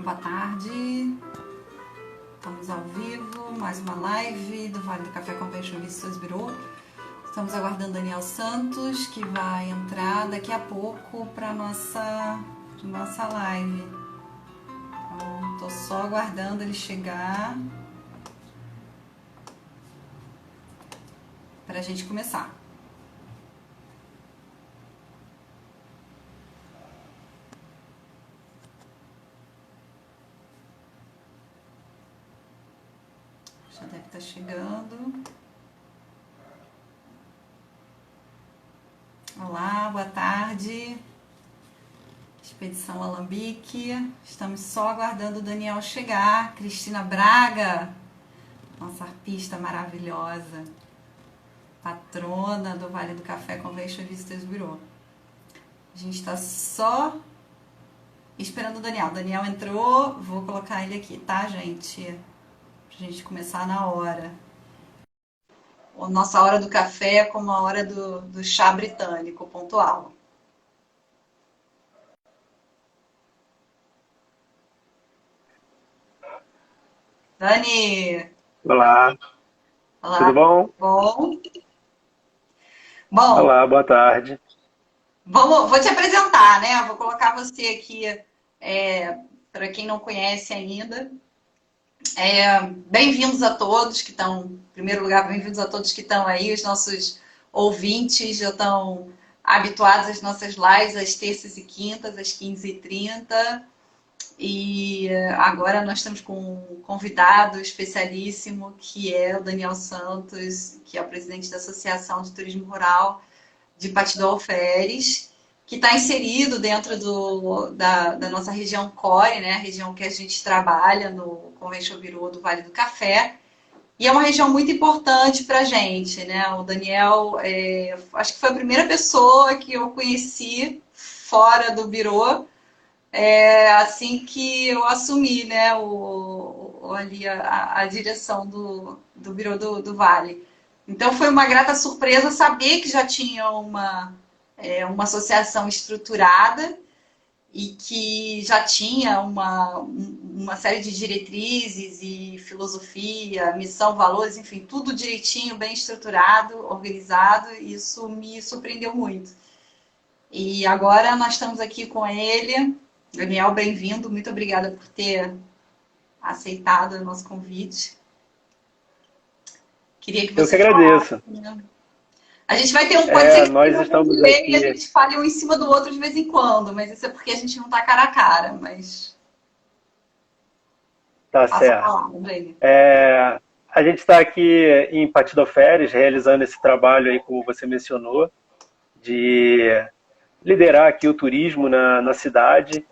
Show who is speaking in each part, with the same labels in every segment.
Speaker 1: boa tarde. Estamos ao vivo, mais uma live do Vale do Café Convention Visitors Bureau. Estamos aguardando Daniel Santos, que vai entrar daqui a pouco para nossa live. Então, estou só aguardando ele chegar para a gente começar. Já deve estar chegando. Olá, boa tarde. Expedição Alambique. Estamos só aguardando o Daniel chegar. Cristina Braga, nossa arpista maravilhosa, patrona do Vale do Café Convention Visitors Bureau. A gente está só esperando o Daniel. O Daniel entrou, vou colocar ele aqui, tá, gente? Pra gente começar na hora. A nossa hora do café é como a hora do chá britânico, pontual. Dani!
Speaker 2: Olá,
Speaker 1: Olá,
Speaker 2: tudo bom?
Speaker 1: bom? Bom,
Speaker 2: Olá, boa tarde.
Speaker 1: vou te apresentar, né? Vou colocar você aqui, para quem não conhece ainda. Bem-vindos a todos que estão, em primeiro lugar, bem-vindos a todos que estão aí, os nossos ouvintes já estão habituados às nossas lives às terças e quintas, às 15h30. E agora nós estamos com um convidado especialíssimo, que é o Daniel Santos, que é o presidente da Associação de Turismo Rural de Patido Alferes, que está inserido dentro da nossa região core, né? A região que a gente trabalha no Convention Bureau do Vale do Café. E é uma região muito importante para a gente, né? O Daniel, acho que foi a primeira pessoa que eu conheci fora do Bureau, assim que eu assumi, né, ali a direção do Bureau do Vale. Então foi uma grata surpresa saber que já tinha uma associação estruturada e que já tinha uma série de diretrizes e filosofia, missão, valores, enfim, tudo direitinho, bem estruturado, organizado. Isso me surpreendeu muito. E agora nós estamos aqui com ele. Daniel, bem-vindo. Muito obrigada por ter aceitado o nosso convite. Queria que
Speaker 2: Eu que
Speaker 1: você falasse,
Speaker 2: agradeço.
Speaker 1: né? A gente vai ter pode ser que
Speaker 2: Nós
Speaker 1: tenha algum
Speaker 2: estamos
Speaker 1: delay e a
Speaker 2: aqui,
Speaker 1: gente fale um em cima do outro de vez em quando, mas isso é porque a gente não está cara a cara, mas
Speaker 2: tá
Speaker 1: passa a
Speaker 2: certo.
Speaker 1: palavra, Dani.
Speaker 2: A gente está aqui em Patido Alferes, realizando esse trabalho aí, como você mencionou, de liderar aqui o turismo na cidade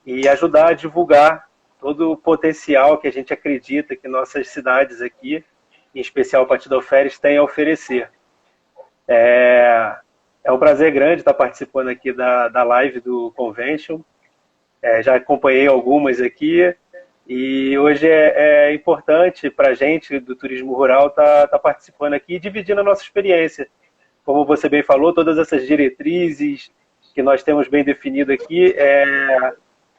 Speaker 2: e ajudar a divulgar todo o potencial que a gente acredita que nossas cidades aqui, em especial Patido Alferes, têm a oferecer. É um prazer grande estar participando aqui da live do Convention. Já acompanhei algumas aqui e hoje é importante para a gente do turismo rural estar participando aqui e dividindo a nossa experiência. Como você bem falou, todas essas diretrizes que nós temos bem definido aqui,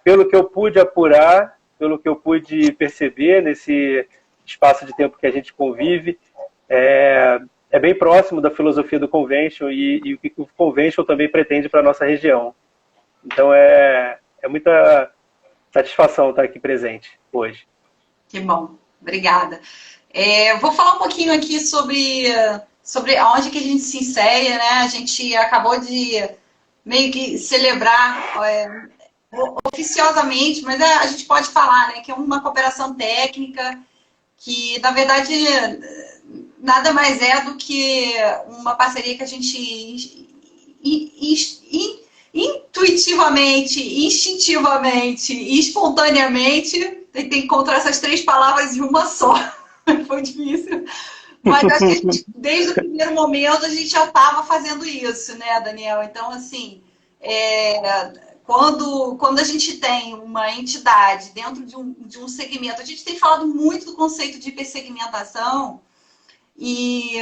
Speaker 2: pelo que eu pude apurar, pelo que eu pude perceber nesse espaço de tempo que a gente convive, é bem próximo da filosofia do Convention e o que o Convention também pretende para a nossa região. Então é muita satisfação estar aqui presente hoje.
Speaker 1: Que bom, obrigada. Vou falar um pouquinho aqui sobre onde que a gente se insere, né? A gente acabou de meio que celebrar oficiosamente, mas a gente pode falar, né, que é uma cooperação técnica que, na verdade, nada mais é do que uma parceria que a gente intuitivamente, instintivamente e espontaneamente tem que encontrar essas três palavras em uma só. Foi difícil. Mas acho que a gente, desde o primeiro momento a gente já estava fazendo isso, né, Daniel? Então, assim, quando a gente tem uma entidade dentro de um segmento, a gente tem falado muito do conceito de hipersegmentação e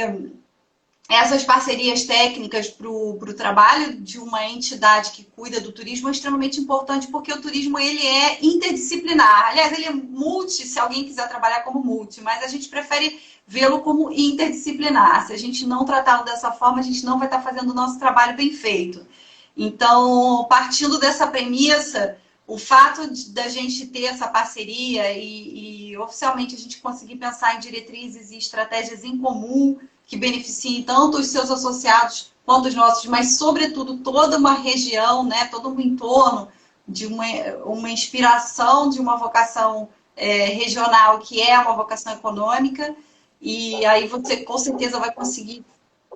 Speaker 1: essas parcerias técnicas para o trabalho de uma entidade que cuida do turismo é extremamente importante, porque o turismo ele é interdisciplinar. Aliás, ele é multi, se alguém quiser trabalhar como multi, mas a gente prefere vê-lo como interdisciplinar. Se a gente não tratá-lo dessa forma, a gente não vai estar fazendo o nosso trabalho bem feito. Então, partindo dessa premissa, o fato da gente ter essa parceria e oficialmente a gente conseguir pensar em diretrizes e estratégias em comum que beneficiem tanto os seus associados quanto os nossos, mas sobretudo toda uma região, né, todo um entorno de uma inspiração de uma vocação regional que é uma vocação econômica, e aí você com certeza vai conseguir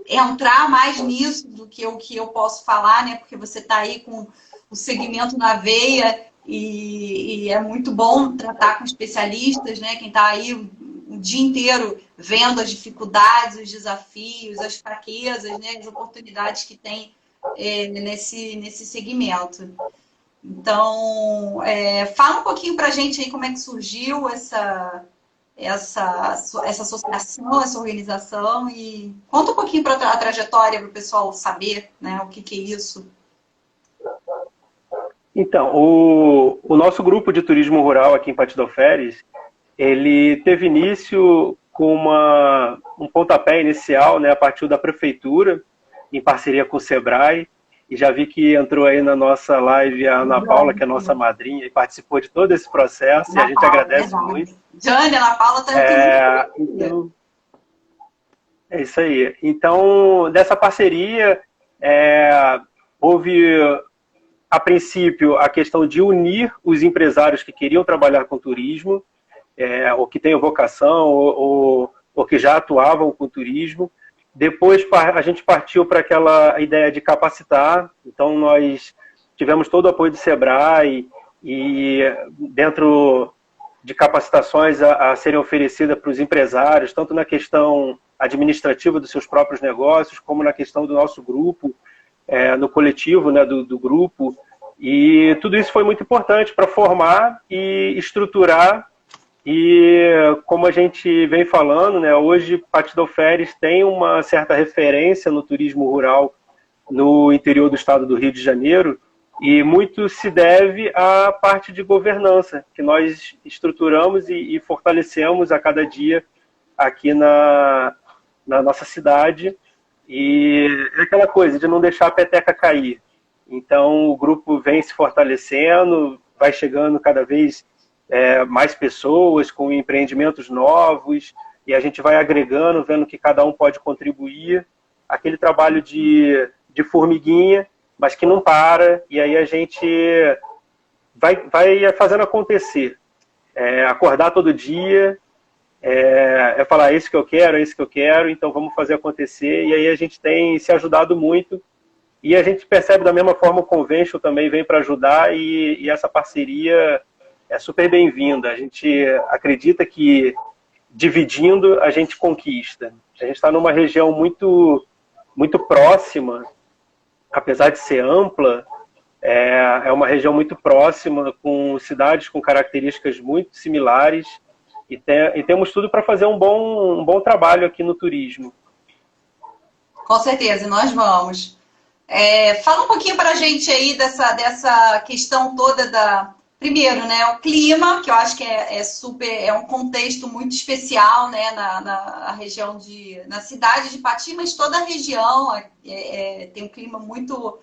Speaker 1: entrar mais nisso do que o que eu posso falar, né? Porque você está aí com o segmento na veia e é muito bom tratar com especialistas, né? Quem está aí o dia inteiro vendo as dificuldades, os desafios, as fraquezas, né? As oportunidades que tem nesse segmento. Então, fala um pouquinho para a gente aí como é que surgiu essa associação, essa organização, e conta um pouquinho para a trajetória para o pessoal saber, né, o que é isso.
Speaker 2: Então, o nosso grupo de turismo rural aqui em Patidoféres, ele teve início com um pontapé inicial, né, a partir da prefeitura, em parceria com o Sebrae, e já vi que entrou aí na nossa live a Ana Paula, que é a nossa madrinha, e participou de todo esse processo, e a gente agradece muito.
Speaker 1: Jane, Ana Paula está
Speaker 2: então, é isso aí. Então, dessa parceria, houve, a princípio, a questão de unir os empresários que queriam trabalhar com turismo, ou que têm vocação, ou que já atuavam com turismo. Depois a gente partiu para aquela ideia de capacitar, então nós tivemos todo o apoio do Sebrae e dentro de capacitações a serem oferecidas para os empresários, tanto na questão administrativa dos seus próprios negócios, como na questão do nosso grupo, no coletivo, né, do grupo. E tudo isso foi muito importante para formar e estruturar. E como a gente vem falando, né, hoje Patidoféres tem uma certa referência no turismo rural no interior do estado do Rio de Janeiro, e muito se deve à parte de governança, que nós estruturamos e fortalecemos a cada dia aqui na nossa cidade. E é aquela coisa de não deixar a peteca cair. Então o grupo vem se fortalecendo, vai chegando cada vez mais pessoas com empreendimentos novos, e a gente vai agregando, vendo que cada um pode contribuir. Aquele trabalho de formiguinha, mas que não para, e aí a gente vai fazendo acontecer. Acordar todo dia, falar, é isso que eu quero, é isso que eu quero, então vamos fazer acontecer. E aí a gente tem se ajudado muito, e a gente percebe da mesma forma o Convention também vem para ajudar, e essa parceria é super bem-vinda. A gente acredita que dividindo a gente conquista. A gente está numa região muito, muito próxima, apesar de ser ampla, é uma região muito próxima, com cidades com características muito similares, e temos tudo para fazer um bom trabalho aqui no turismo.
Speaker 1: Com certeza, nós vamos. Fala um pouquinho para a gente aí dessa questão toda primeiro, né, o clima, que eu acho que é um contexto muito especial, né, na região na cidade de Pati, mas toda a região tem um clima muito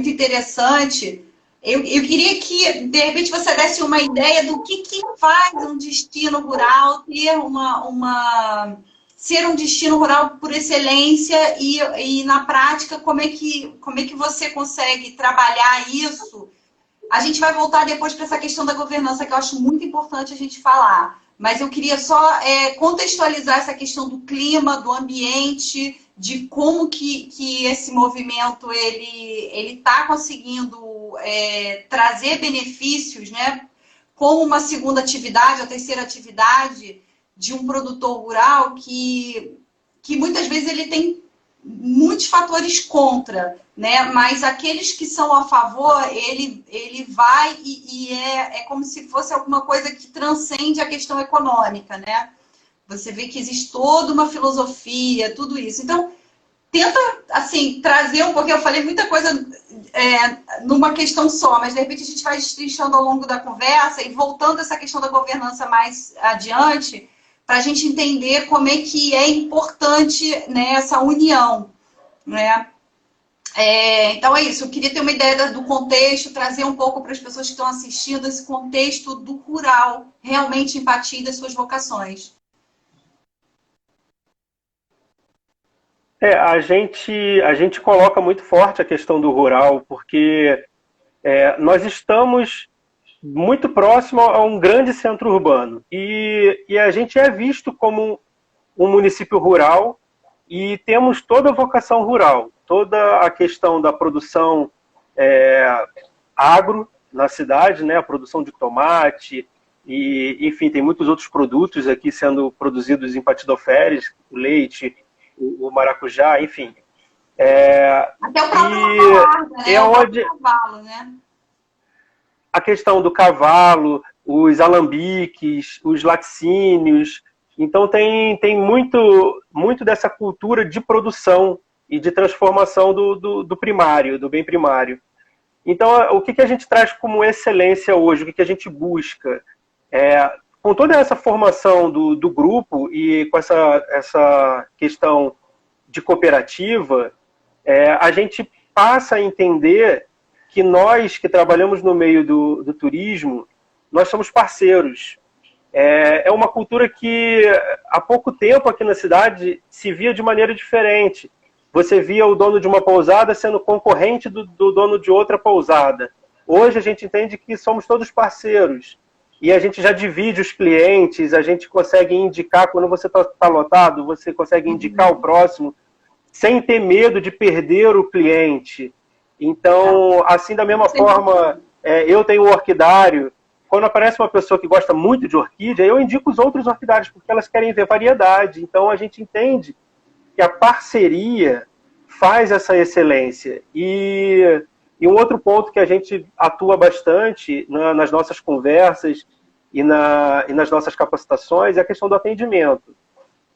Speaker 1: interessante. Eu queria que, de repente, você desse uma ideia do que faz um destino rural ter ser um destino rural por excelência e na prática, como é que você consegue trabalhar isso? A gente vai voltar depois para essa questão da governança, que eu acho muito importante a gente falar. Mas eu queria só contextualizar essa questão do clima, do ambiente, de como que esse movimento ele está conseguindo trazer benefícios, né? Como uma segunda atividade, a terceira atividade de um produtor rural que muitas vezes ele tem muitos fatores contra, né? Mas aqueles que são a favor, ele vai e é como se fosse alguma coisa que transcende a questão econômica, né? Você vê que existe toda uma filosofia, tudo isso. Então, tenta, assim, trazer um pouquinho. Eu falei muita coisa numa questão só, mas de repente a gente vai destrinchando ao longo da conversa e voltando a essa questão da governança mais adiante, para a gente entender como é que é importante, né, essa união, né? Então é isso, eu queria ter uma ideia do contexto, trazer um pouco para as pessoas que estão assistindo esse contexto do rural, realmente empatia das suas vocações.
Speaker 2: A gente coloca muito forte a questão do rural, porque nós estamos muito próximo a um grande centro urbano. E a gente é visto como um município rural e temos toda a vocação rural, toda a questão da produção agro na cidade, né, a produção de tomate, e, enfim, tem muitos outros produtos aqui sendo produzidos em Patidoferes, o leite, o maracujá, enfim.
Speaker 1: Até o próprio Valarda, né? O próprio cavalo, né?
Speaker 2: A questão do cavalo, os alambiques, os laticínios. Então tem muito dessa cultura de produção e de transformação do primário, do bem primário. Então, o que a gente traz como excelência hoje? O que a gente busca? Com toda essa formação do grupo e com essa questão de cooperativa, a gente passa a entender que nós que trabalhamos no meio do turismo, nós somos parceiros. É uma cultura que há pouco tempo aqui na cidade se via de maneira diferente. Você via o dono de uma pousada sendo concorrente do dono de outra pousada. Hoje a gente entende que somos todos parceiros. E a gente já divide os clientes, a gente consegue indicar, quando você está lotado, você consegue indicar o próximo, sem ter medo de perder o cliente. Então, assim, da mesma forma, eu tenho o orquidário. Quando aparece uma pessoa que gosta muito de orquídea, eu indico os outros orquidários, porque elas querem ver variedade. Então, a gente entende que a parceria faz essa excelência. E um outro ponto que a gente atua bastante nas nossas conversas e nas nossas capacitações é a questão do atendimento.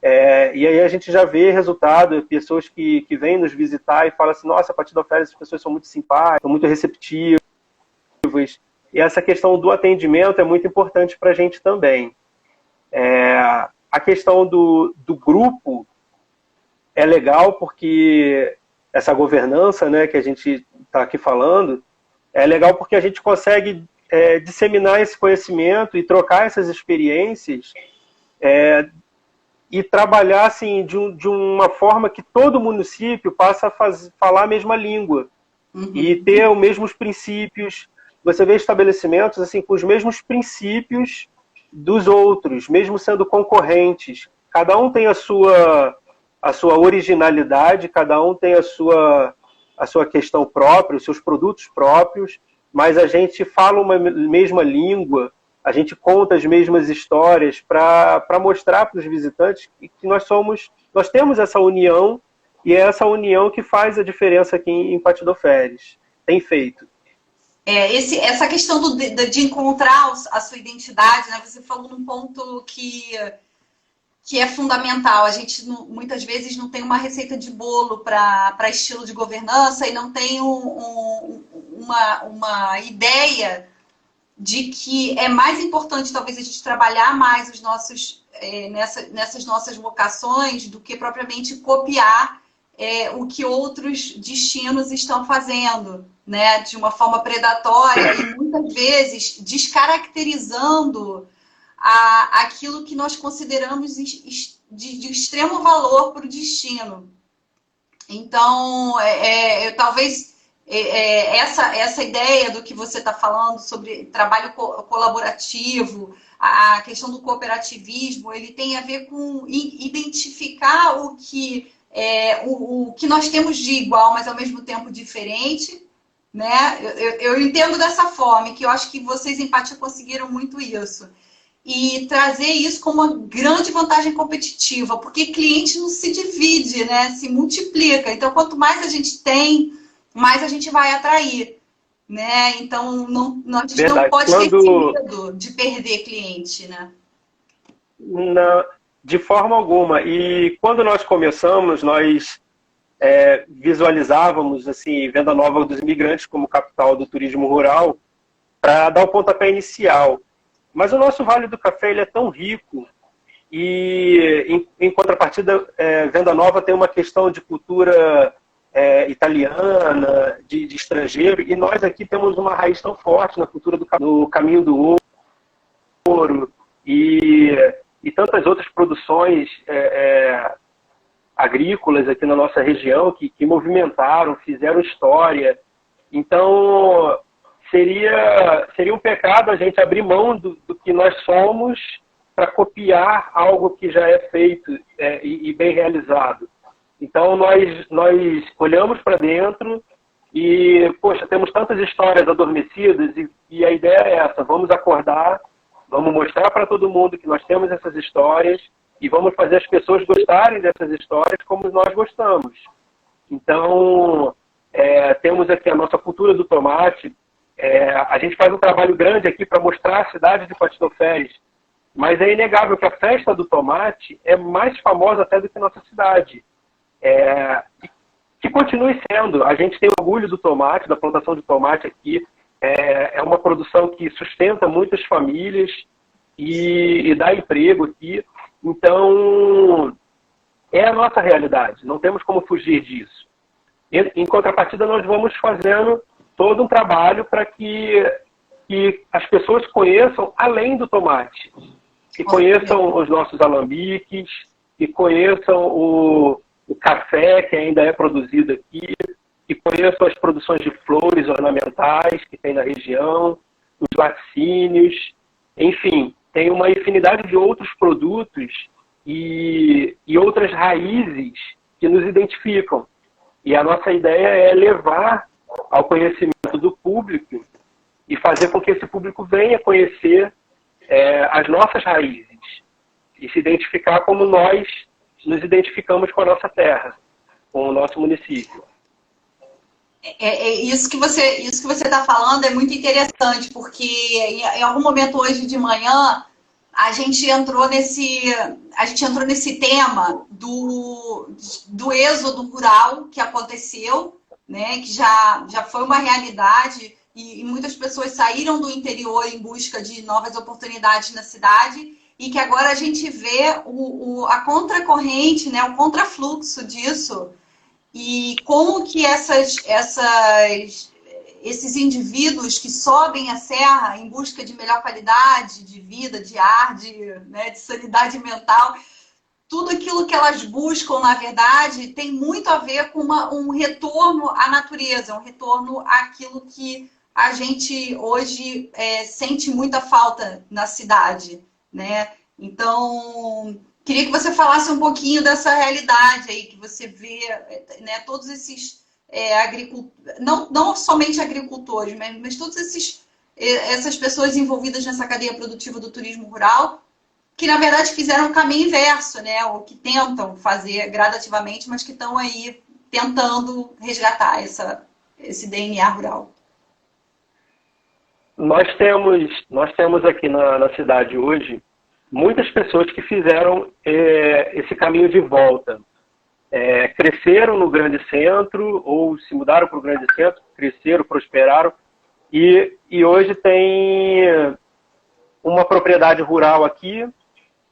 Speaker 2: E aí a gente já vê resultado, pessoas que vêm nos visitar e falam assim, nossa, a partir da oferta as pessoas são muito simpáticas, são muito receptivas. E essa questão do atendimento é muito importante para a gente também. A questão do grupo é legal porque essa governança, né, que a gente está aqui falando, é legal porque a gente consegue disseminar esse conhecimento e trocar essas experiências e trabalhar assim, de uma forma que todo município passa a falar a mesma língua e ter os mesmos princípios. Você vê estabelecimentos assim, com os mesmos princípios dos outros, mesmo sendo concorrentes. Cada um tem a sua originalidade, cada um tem a sua questão própria, os seus produtos próprios, mas a gente fala uma mesma língua, a gente conta as mesmas histórias para mostrar para os visitantes que nós temos essa união, e é essa união que faz a diferença aqui em Patidoferes. Tem feito.
Speaker 1: Essa questão de encontrar a sua identidade, né? Você falou num ponto que é fundamental. A gente muitas vezes não tem uma receita de bolo para estilo de governança e não tem uma ideia de que é mais importante talvez a gente trabalhar mais os nossos nessas nossas vocações do que propriamente copiar o que outros destinos estão fazendo, né, de uma forma predatória e muitas vezes descaracterizando aquilo que nós consideramos de extremo valor para o destino. Então, talvez essa ideia do que você está falando sobre trabalho colaborativo, a questão do cooperativismo, ele tem a ver com identificar o que nós temos de igual, mas ao mesmo tempo diferente, né? Eu entendo dessa forma, que eu acho que vocês em Empatia conseguiram muito isso. E trazer isso como uma grande vantagem competitiva, porque cliente não se divide, né? Se multiplica. Então, quanto mais a gente tem, mais a gente vai atrair, né? Então, a gente não pode ter esse medo de perder cliente, né?
Speaker 2: De forma alguma. E quando nós começamos, nós visualizávamos assim, Venda Nova dos Imigrantes como capital do turismo rural para dar o pontapé inicial. Mas o nosso Vale do Café ele é tão rico e, em contrapartida, Venda Nova tem uma questão de cultura italiana, de estrangeiro, e nós aqui temos uma raiz tão forte na cultura do caminho do ouro e tantas outras produções agrícolas aqui na nossa região que movimentaram, fizeram história. Então, seria um pecado a gente abrir mão do que nós somos para copiar algo que já é feito e bem realizado. Então, nós olhamos para dentro e, poxa, temos tantas histórias adormecidas e a ideia é essa, vamos acordar, vamos mostrar para todo mundo que nós temos essas histórias e vamos fazer as pessoas gostarem dessas histórias como nós gostamos. Então, temos aqui a nossa cultura do tomate. A gente faz um trabalho grande aqui para mostrar a cidade de Pastor-Ferres, mas é inegável que a festa do tomate é mais famosa até do que nossa cidade. Que continue sendo. A gente tem orgulho do tomate, da plantação de tomate aqui. É uma produção que sustenta muitas famílias e dá emprego aqui. Então, é a nossa realidade. Não temos como fugir disso. Em contrapartida, nós vamos fazendo todo um trabalho para que as pessoas conheçam além do tomate. Que conheçam os nossos alambiques, que conheçam o café que ainda é produzido aqui, que conheçam as produções de flores ornamentais que tem na região, os laticínios, enfim, tem uma infinidade de outros produtos e outras raízes que nos identificam. E a nossa ideia é levar ao conhecimento do público e fazer com que esse público venha conhecer as nossas raízes e se identificar como nós nos identificamos com a nossa terra, com o nosso município.
Speaker 1: Isso que você está falando é muito interessante, porque em algum momento hoje de manhã a gente entrou nesse tema do êxodo rural que aconteceu, né, que já foi uma realidade e muitas pessoas saíram do interior em busca de novas oportunidades na cidade e que agora a gente vê a contracorrente, né, o contrafluxo disso e como que esses indivíduos que sobem a serra em busca de melhor qualidade de vida, de ar, né, de sanidade mental, tudo aquilo que elas buscam, na verdade, tem muito a ver com um retorno à natureza, um retorno àquilo que a gente hoje sente muita falta na cidade, né? Então, queria que você falasse um pouquinho dessa realidade aí, que você vê, né, todos esses agricultores, não somente agricultores, mas todas essas pessoas envolvidas nessa cadeia produtiva do turismo rural, que na verdade fizeram o caminho inverso, né? Ou que tentam fazer gradativamente, mas que estão aí tentando resgatar esse DNA rural.
Speaker 2: Nós temos aqui na cidade hoje muitas pessoas que fizeram esse caminho de volta. Cresceram no grande centro ou se mudaram para o grande centro, cresceram, prosperaram e hoje tem uma propriedade rural aqui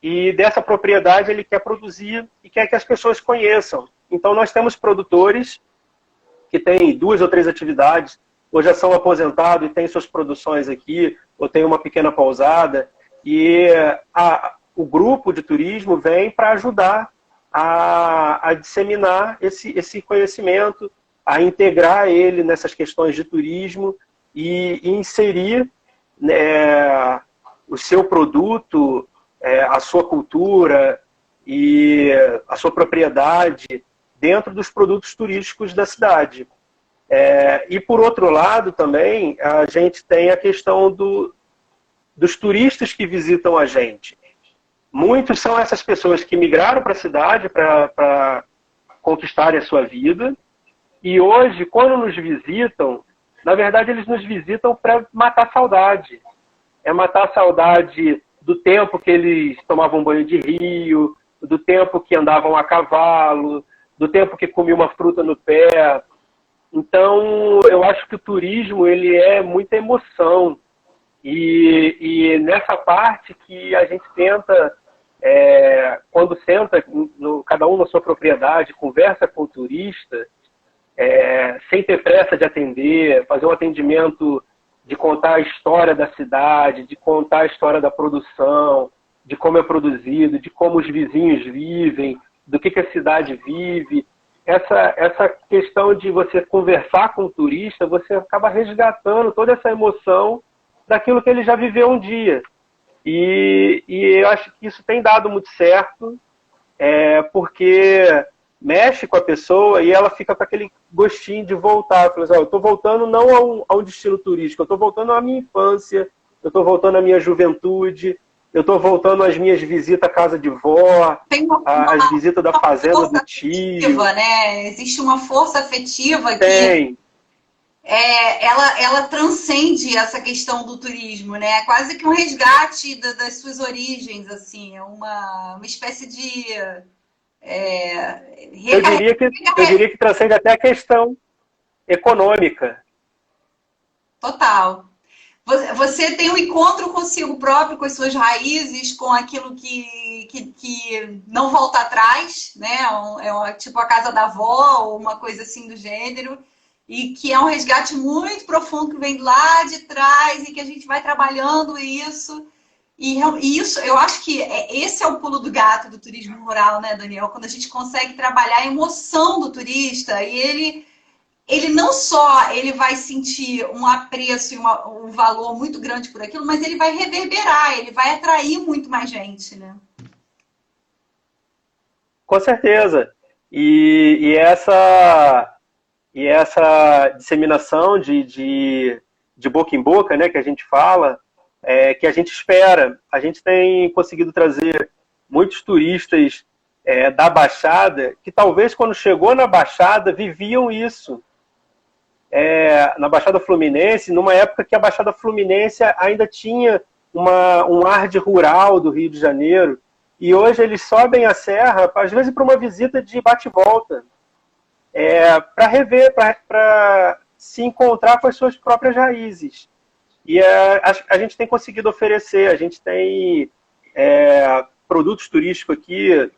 Speaker 2: e dessa propriedade ele quer produzir e quer que as pessoas conheçam. Então nós temos produtores que têm 2 ou 3 atividades, ou já são aposentados e têm suas produções aqui, ou tem uma pequena pousada, e o grupo de turismo vem para ajudar a disseminar esse conhecimento, a integrar ele nessas questões de turismo e inserir o seu produto, a sua cultura e a sua propriedade dentro dos produtos turísticos da cidade. E, por outro lado, também, a gente tem a questão dos turistas que visitam a gente. Muitos são essas pessoas que migraram para a cidade para conquistarem a sua vida. E hoje, quando nos visitam, na verdade, eles nos visitam para matar a saudade. É matar a saudade do tempo que eles tomavam banho de rio, do tempo que andavam a cavalo, do tempo que comiam uma fruta no pé. Então, eu acho que o turismo ele é muita emoção. E nessa parte que a gente tenta, quando senta, cada um na sua propriedade, conversa com o turista, sem ter pressa de atender, fazer um atendimento de contar a história da cidade, de contar a história da produção, de como é produzido, de como os vizinhos vivem, do que a cidade vive. Essa questão de você conversar com o turista, você acaba resgatando toda essa emoção daquilo que ele já viveu um dia. E eu acho que isso tem dado muito certo, porque mexe com a pessoa e ela fica com aquele gostinho de voltar. Eu estou voltando não a um destino turístico, eu estou voltando à minha infância, eu estou voltando à minha juventude, eu estou voltando às minhas visitas à casa de vó, às visitas da fazenda do tio.
Speaker 1: Afetiva, né? Existe uma força afetiva
Speaker 2: que
Speaker 1: ela transcende essa questão do turismo, né? É quase que um resgate das suas origens, assim, é uma espécie de
Speaker 2: eu diria que transcende até a questão econômica.
Speaker 1: Total. Você tem um encontro consigo próprio, com as suas raízes, com aquilo que não volta atrás, né? Tipo a casa da avó, ou uma coisa assim do gênero, e que é um resgate muito profundo que vem lá de trás e que a gente vai trabalhando isso. E isso, eu acho que esse é o pulo do gato do turismo rural, né, Daniel? Quando a gente consegue trabalhar a emoção do turista e ele não só ele vai sentir um apreço e um valor muito grande por aquilo, mas ele vai reverberar, ele vai atrair muito mais gente, né?
Speaker 2: Com certeza. E essa disseminação de boca em boca, né, que a gente fala, que a gente espera. A gente tem conseguido trazer muitos turistas da Baixada, que talvez quando chegou na Baixada viviam isso. Na Baixada Fluminense, numa época que a Baixada Fluminense ainda tinha um ar de rural do Rio de Janeiro, e hoje eles sobem a serra, às vezes para uma visita de bate-volta, para rever, para se encontrar com as suas próprias raízes. E a gente tem conseguido oferecer, a gente tem produtos turísticos aqui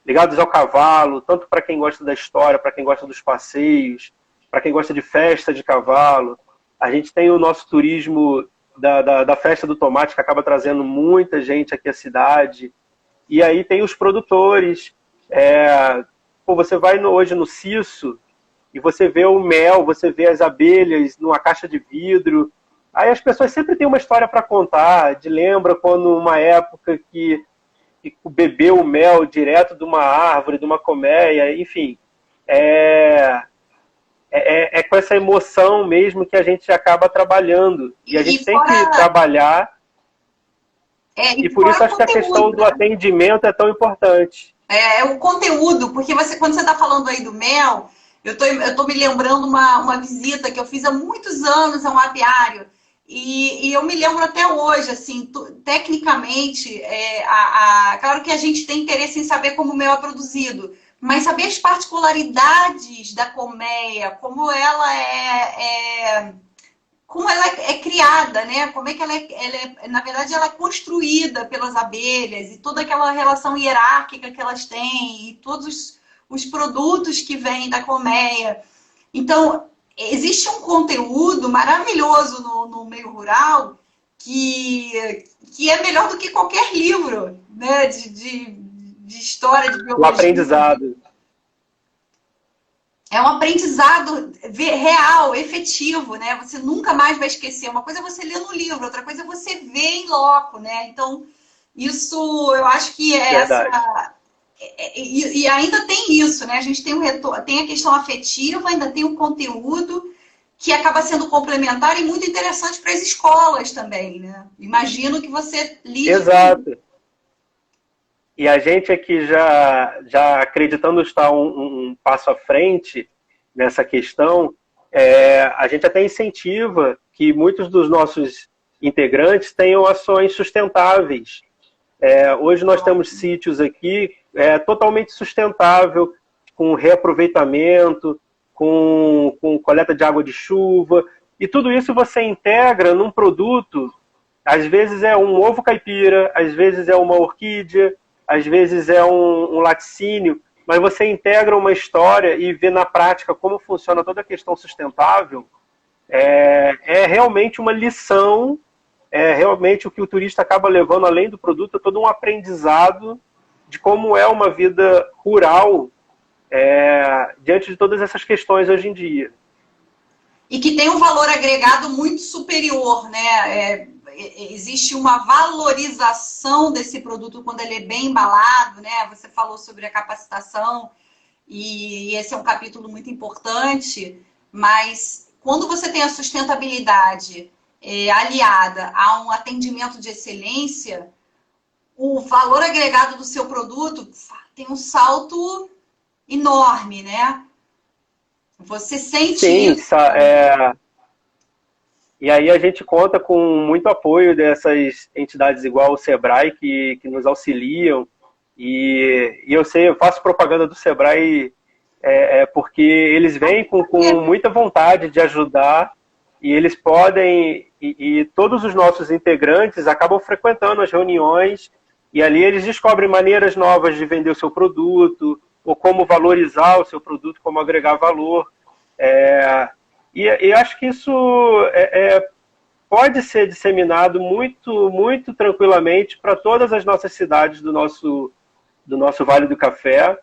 Speaker 2: ligados ao cavalo, tanto para quem gosta da história, para quem gosta dos passeios, para quem gosta de festa de cavalo. A gente tem o nosso turismo da festa do tomate, que acaba trazendo muita gente aqui à cidade. E aí tem os produtores. Você vai hoje no Cisso, e você vê o mel, você vê as abelhas numa caixa de vidro. Aí as pessoas sempre têm uma história para contar, lembra quando uma época que bebeu o mel direto de uma árvore, de uma colmeia, enfim. Com essa emoção mesmo que a gente acaba trabalhando. E a gente tem que trabalhar. E por isso acho que a questão do atendimento é tão importante.
Speaker 1: O conteúdo, porque quando você está falando aí do mel, eu tô me lembrando uma visita que eu fiz há muitos anos a um apiário. E eu me lembro até hoje, assim, tecnicamente, claro que a gente tem interesse em saber como o mel é produzido, mas saber as particularidades da colmeia, como ela é criada, né? Como é que na verdade, ela é construída pelas abelhas e toda aquela relação hierárquica que elas têm e todos os produtos que vêm da colmeia. Então, existe um conteúdo maravilhoso no meio rural que é melhor do que qualquer livro, né? De história, de biologia.
Speaker 2: O aprendizado.
Speaker 1: É um aprendizado real, efetivo, né? Você nunca mais vai esquecer. Uma coisa é você ler no livro, outra coisa é você ver em loco, né? Então, isso eu acho que E ainda tem isso, né? A gente tem a questão afetiva, ainda tem o conteúdo que acaba sendo complementar e muito interessante para as escolas também, né? Imagino que você lide.
Speaker 2: Exato. E a gente aqui já acreditando estar um passo à frente nessa questão, a gente até incentiva que muitos dos nossos integrantes tenham ações sustentáveis. Hoje nós temos sítios aqui totalmente sustentável, com reaproveitamento, com coleta de água de chuva, e tudo isso você integra num produto. Às vezes é um ovo caipira, às vezes é uma orquídea, às vezes é um laticínio, mas você integra uma história e vê na prática como funciona toda a questão sustentável. É realmente uma lição, realmente o que o turista acaba levando além do produto, é todo um aprendizado de como é uma vida rural diante de todas essas questões hoje em dia.
Speaker 1: E que tem um valor agregado muito superior, né? Existe uma valorização desse produto quando ele é bem embalado, né? Você falou sobre a capacitação, e esse é um capítulo muito importante, mas quando você tem a sustentabilidade aliada a um atendimento de excelência, o valor agregado do seu produto tem um salto enorme, né? Você sente isso?
Speaker 2: E aí a gente conta com muito apoio dessas entidades igual o Sebrae, que nos auxiliam. E eu faço propaganda do Sebrae porque eles vêm com muita vontade de ajudar, e eles podem, e todos os nossos integrantes acabam frequentando as reuniões, e ali eles descobrem maneiras novas de vender o seu produto, ou como valorizar o seu produto, como agregar valor. E acho que isso pode ser disseminado muito, muito tranquilamente para todas as nossas cidades do nosso Vale do Café,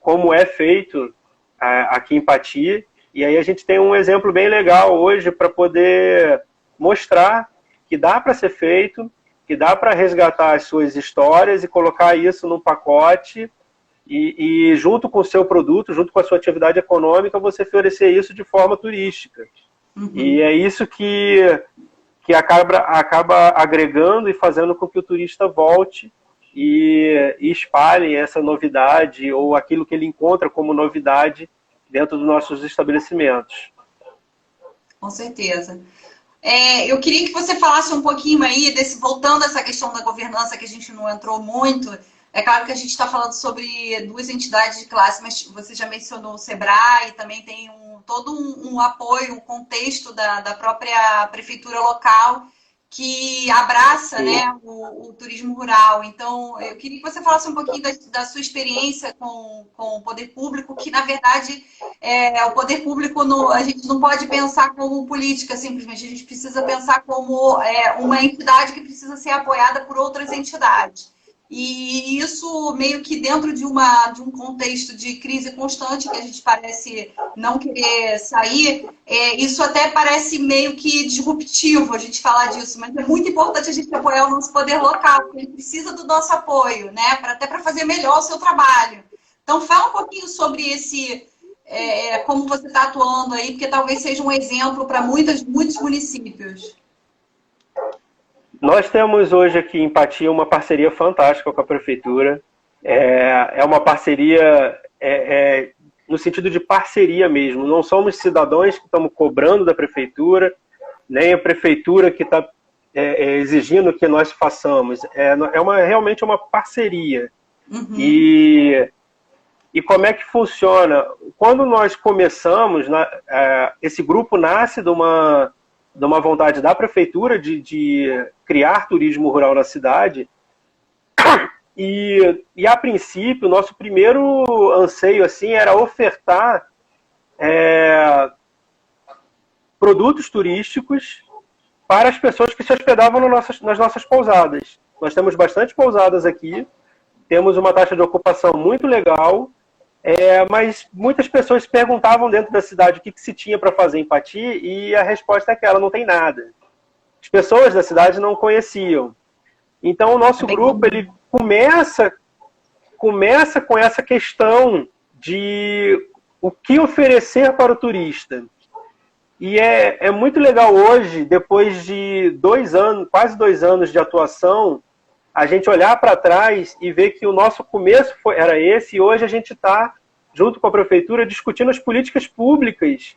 Speaker 2: como é feito aqui em Pati. E aí a gente tem um exemplo bem legal hoje para poder mostrar que dá para ser feito, que dá para resgatar as suas histórias e colocar isso num pacote e junto com o seu produto, junto com a sua atividade econômica, você oferecer isso de forma turística. Uhum. E é isso que acaba agregando e fazendo com que o turista volte e espalhe essa novidade ou aquilo que ele encontra como novidade dentro dos nossos estabelecimentos.
Speaker 1: Com certeza. Eu queria que você falasse um pouquinho aí, voltando a essa questão da governança, que a gente não entrou muito. É claro que a gente está falando sobre duas entidades de classe, mas você já mencionou o Sebrae, também tem todo um apoio, um contexto da própria prefeitura local que abraça, né, o turismo rural. Então, eu queria que você falasse um pouquinho da sua experiência com o poder público, que, na verdade, o poder público, a gente não pode pensar como política, simplesmente. A gente precisa pensar como uma entidade que precisa ser apoiada por outras entidades. E isso meio que dentro de um contexto de crise constante, que a gente parece não querer sair, isso até parece meio que disruptivo a gente falar disso, mas é muito importante a gente apoiar o nosso poder local, porque ele precisa do nosso apoio, né? Até para fazer melhor o seu trabalho. Então fala um pouquinho sobre como você está atuando aí, porque talvez seja um exemplo para muitos municípios.
Speaker 2: Nós temos hoje aqui em Pati uma parceria fantástica com a prefeitura. É uma parceria no sentido de parceria mesmo. Não somos cidadãos que estamos cobrando da prefeitura, nem a prefeitura que está exigindo que nós façamos. Realmente uma parceria. Uhum. E como é que funciona? Quando nós começamos, esse grupo nasce de uma vontade da prefeitura de criar turismo rural na cidade. E a princípio, o nosso primeiro anseio assim, era ofertar produtos turísticos para as pessoas que se hospedavam nas nossas pousadas. Nós temos bastante pousadas aqui, temos uma taxa de ocupação muito legal, mas muitas pessoas perguntavam dentro da cidade o que se tinha para fazer em Pati, e a resposta é que ela não tem nada. As pessoas da cidade não conheciam. Então o nosso grupo ele começa com essa questão de o que oferecer para o turista. E é muito legal hoje, depois de 2 anos, quase 2 anos de atuação, a gente olhar para trás e ver que o nosso começo era esse, e hoje a gente está, junto com a prefeitura, discutindo as políticas públicas,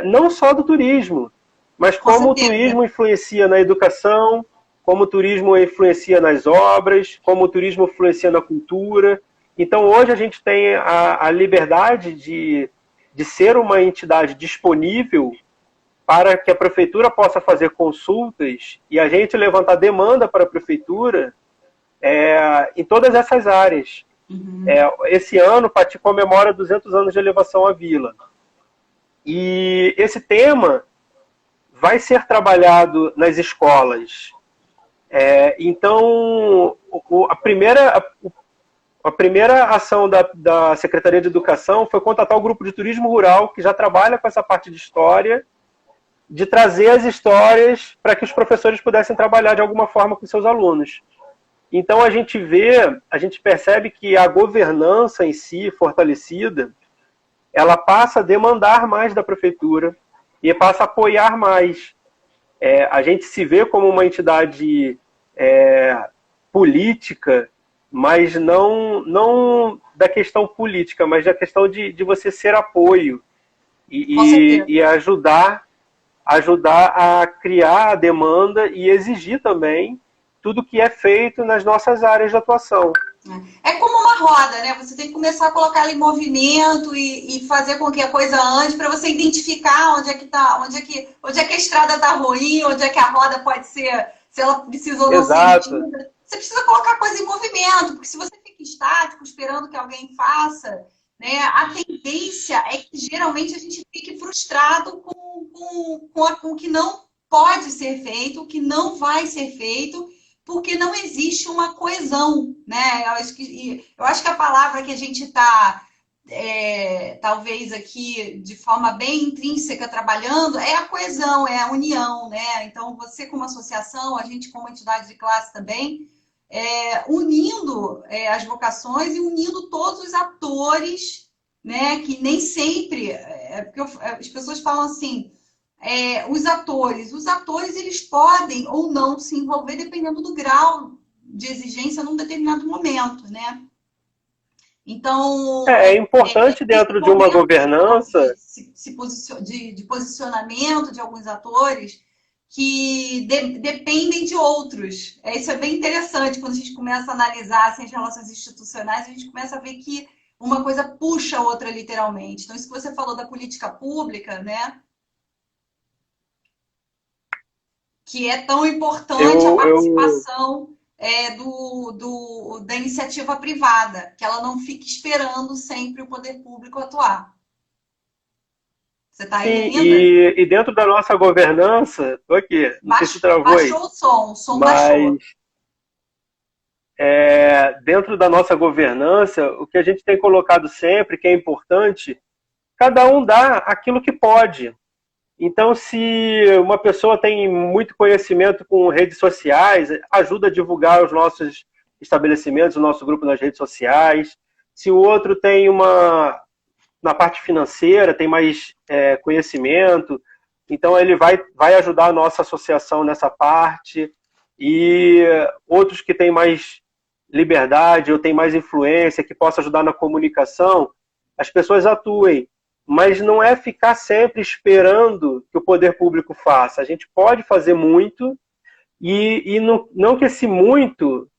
Speaker 2: não só do turismo, mas
Speaker 1: Com
Speaker 2: como o
Speaker 1: certeza.
Speaker 2: turismo influencia na educação, como o turismo influencia nas obras, como o turismo influencia na cultura. Então, hoje a gente tem a liberdade de ser uma entidade disponível para que a prefeitura possa fazer consultas e a gente levantar demanda para a prefeitura em todas essas áreas. Esse ano, Pati comemora 200 anos de elevação à vila. E esse tema vai ser trabalhado nas escolas. Então, a primeira ação da Secretaria de Educação foi contratar o grupo de turismo rural, que já trabalha com essa parte de história, de trazer as histórias para que os professores pudessem trabalhar de alguma forma com seus alunos. Então a gente percebe que a governança em si, fortalecida, ela passa a demandar mais da prefeitura e passa a apoiar mais. A gente se vê como uma entidade política, mas não da questão política, mas da questão de você ser apoio e ajudar a criar a demanda e exigir também tudo que é feito nas nossas áreas de atuação.
Speaker 1: É como uma roda, né? Você tem que começar a colocar ela em movimento e fazer com que a coisa ande para você identificar onde é que tá, onde é que a estrada está ruim, onde é que a roda pode ser, se ela precisa ou não ser mexida. Você precisa colocar a coisa em movimento, porque se você fica estático esperando que alguém faça, né, a tendência é que geralmente a gente fique frustrado com o que não pode ser feito, o que não vai ser feito, porque não existe uma coesão, né? Eu acho que a palavra que a gente está, talvez aqui, de forma bem intrínseca, trabalhando, é a coesão, é a união, né? Então, você como associação, a gente como entidade de classe também, unindo as vocações e unindo todos os atores, né? Que nem sempre... porque as pessoas falam assim... os atores eles podem ou não se envolver dependendo do grau de exigência num determinado momento, né? Então
Speaker 2: é importante dentro de uma governança
Speaker 1: de posicionamento de alguns atores que dependem de outros. Isso é bem interessante quando a gente começa a analisar assim, as relações institucionais, a gente começa a ver que uma coisa puxa a outra literalmente. Então isso que você falou da política pública, né? Que é tão importante a participação da iniciativa privada, que ela não fique esperando sempre o poder público atuar. Você está aí ainda?
Speaker 2: E dentro da nossa governança, estou aqui, não sei se travou aí.
Speaker 1: Baixou o som baixou.
Speaker 2: Dentro da nossa governança, o que a gente tem colocado sempre, que é importante, cada um dá aquilo que pode. Então, se uma pessoa tem muito conhecimento com redes sociais, ajuda a divulgar os nossos estabelecimentos, o nosso grupo nas redes sociais. Se o outro tem na parte financeira, tem mais conhecimento, então ele vai ajudar a nossa associação nessa parte. E outros que têm mais liberdade ou têm mais influência, que possa ajudar na comunicação, as pessoas atuem. Mas não é ficar sempre esperando que o poder público faça. A gente pode fazer muito e não que esse muito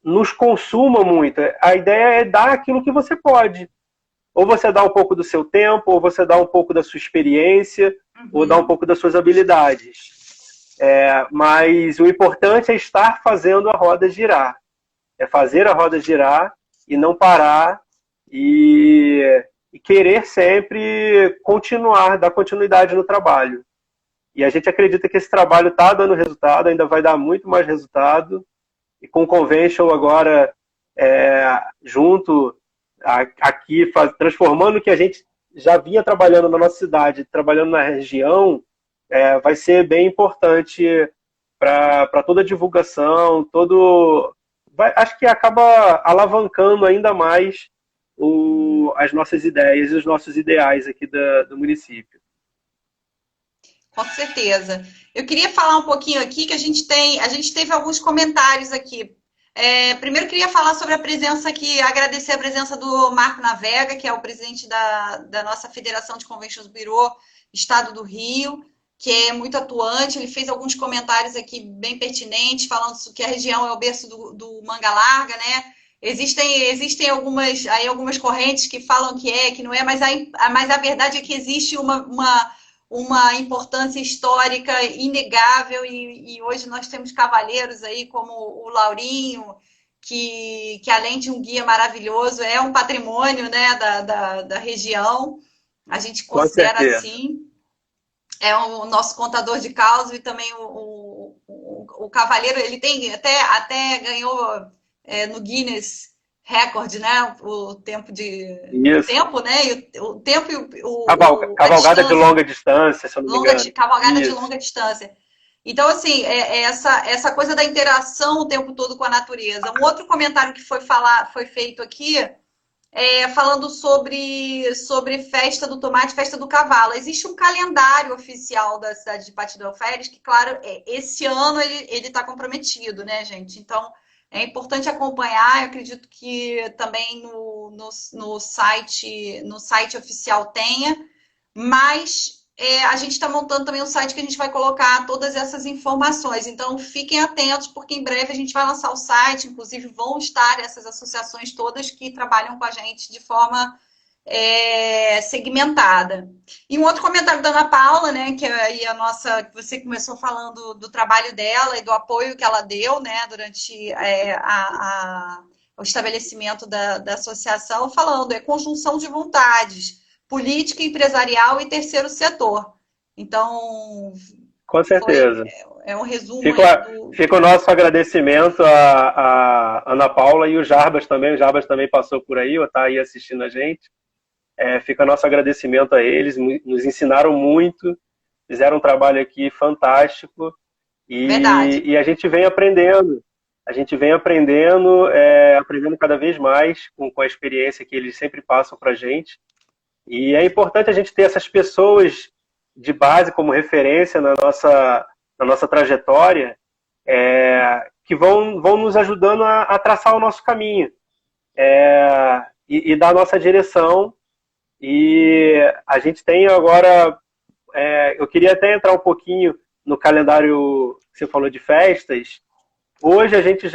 Speaker 2: nos consuma muito. A ideia é dar aquilo que você pode. Ou você dá um pouco do seu tempo, ou você dá um pouco da sua experiência, ou dá um pouco das suas habilidades. Mas o importante é estar fazendo a roda girar. É fazer a roda girar e não parar e querer sempre dar continuidade no trabalho. E a gente acredita que esse trabalho está dando resultado, ainda vai dar muito mais resultado. E com o Convention agora junto aqui, transformando o que a gente já vinha trabalhando na nossa cidade, trabalhando na região, vai ser bem importante para toda a divulgação, acho que acaba alavancando ainda mais as nossas ideias e os nossos ideais aqui do município.
Speaker 1: Com certeza. Eu queria falar um pouquinho aqui que a gente teve alguns comentários aqui. Primeiro, queria falar sobre a presença aqui, agradecer a presença do Marco Navega, que é o presidente da nossa Federação de Conventions Bureau, Estado do Rio. que é muito atuante. Ele fez alguns comentários aqui bem pertinentes, falando que a região é o berço do manga larga, né? Existem algumas correntes que falam que não é, mas a verdade é que existe uma importância histórica inegável, e hoje nós temos cavaleiros aí como o Laurinho, que além de um guia maravilhoso, é um patrimônio, né, da região, a gente
Speaker 2: Com
Speaker 1: considera
Speaker 2: certeza.
Speaker 1: assim, é o nosso contador de causos, e também o cavaleiro, ele tem até ganhou no Guinness Record, né, o tempo
Speaker 2: Isso.
Speaker 1: né, e o tempo e a
Speaker 2: Cavalgada de
Speaker 1: distância,
Speaker 2: longa distância, se eu não me engano.
Speaker 1: cavalgada de
Speaker 2: Isso.
Speaker 1: longa distância. Então, assim, essa coisa da interação o tempo todo com a natureza. Um outro comentário que foi feito aqui, falando sobre festa do tomate, festa do cavalo. Existe um calendário oficial da cidade de Pati do Alferes, que, claro, esse ano ele está comprometido, né, gente? Então, é importante acompanhar. Eu acredito que também no site oficial tenha, mas a gente está montando também um site que a gente vai colocar todas essas informações. Então, fiquem atentos, porque em breve a gente vai lançar o site. Inclusive, vão estar essas associações todas que trabalham com a gente de forma segmentada. E um outro comentário da Ana Paula, né, que aí que você começou falando do trabalho dela e do apoio que ela deu, né, durante o estabelecimento da associação, falando conjunção de vontades, política, empresarial e terceiro setor. Então,
Speaker 2: Com certeza.
Speaker 1: é um resumo
Speaker 2: Fica,
Speaker 1: aí
Speaker 2: fica o nosso agradecimento a Ana Paula e o Jarbas também. O Jarbas também passou por aí, ou está aí assistindo a gente. Fica nosso agradecimento a eles, nos ensinaram muito, fizeram um trabalho aqui fantástico e a gente vem aprendendo. A gente vem aprendendo cada vez mais com a experiência que eles sempre passam para a gente. E é importante a gente ter essas pessoas de base como referência na nossa trajetória, que vão nos ajudando a traçar o nosso caminho e dar a nossa direção. E a gente tem agora, eu queria até entrar um pouquinho no calendário que você falou de festas. Hoje a gente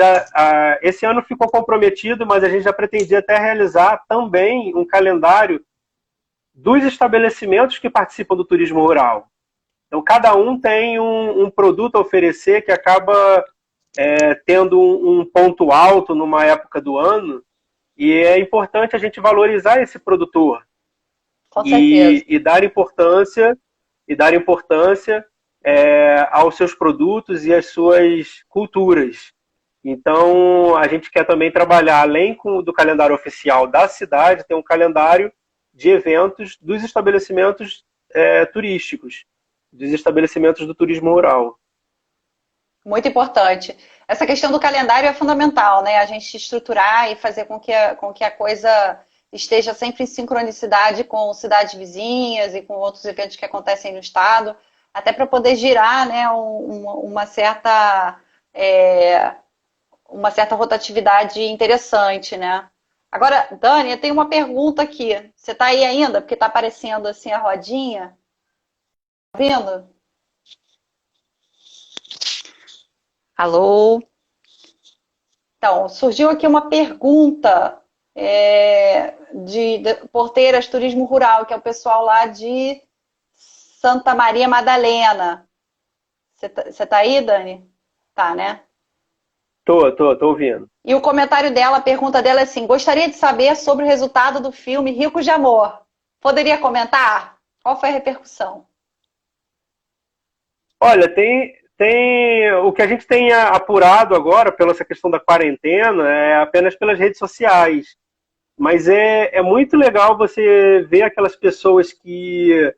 Speaker 2: esse ano ficou comprometido, mas a gente já pretendia até realizar também um calendário dos estabelecimentos que participam do turismo rural. Então, cada um tem um produto a oferecer que acaba tendo um ponto alto numa época do ano, e é importante a gente valorizar esse produtor.
Speaker 1: Com certeza.
Speaker 2: E dar importância aos seus produtos e às suas culturas. Então, a gente quer também trabalhar, além do calendário oficial da cidade, ter um calendário de eventos dos estabelecimentos turísticos, dos estabelecimentos do turismo rural.
Speaker 1: Muito importante. Essa questão do calendário é fundamental, né? A gente estruturar e fazer com que a coisa esteja sempre em sincronicidade com cidades vizinhas e com outros eventos que acontecem no estado, até para poder girar, né, uma certa rotatividade interessante, né? Agora, Dani, eu tenho uma pergunta aqui. Você está aí ainda? Porque está aparecendo assim a rodinha. Tá vendo? Alô? Então, surgiu aqui uma pergunta de Porteiras Turismo Rural, que é o pessoal lá de Santa Maria Madalena. Você tá aí, Dani? Tá, né?
Speaker 2: Tô ouvindo.
Speaker 1: E o comentário dela, a pergunta dela é assim: gostaria de saber sobre o resultado do filme Ricos de Amor. Poderia comentar? Qual foi a repercussão?
Speaker 2: Olha, tem o que a gente tem apurado agora pela essa questão da quarentena é apenas pelas redes sociais. Mas é muito legal você ver aquelas pessoas que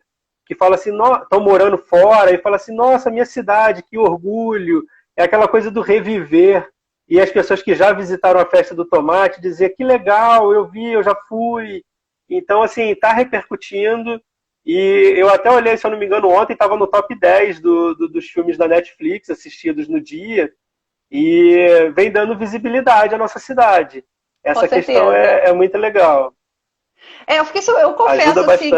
Speaker 2: falam assim, estão morando fora e falam assim, nossa, minha cidade, que orgulho. É aquela coisa do reviver. E as pessoas que já visitaram a festa do tomate dizer que legal, eu vi, eu já fui. Então, assim, está repercutindo. E eu até olhei, se eu não me engano, ontem estava no top 10 dos filmes da Netflix assistidos no dia. E vem dando visibilidade à nossa cidade. Essa questão é muito legal.
Speaker 1: Eu confesso assim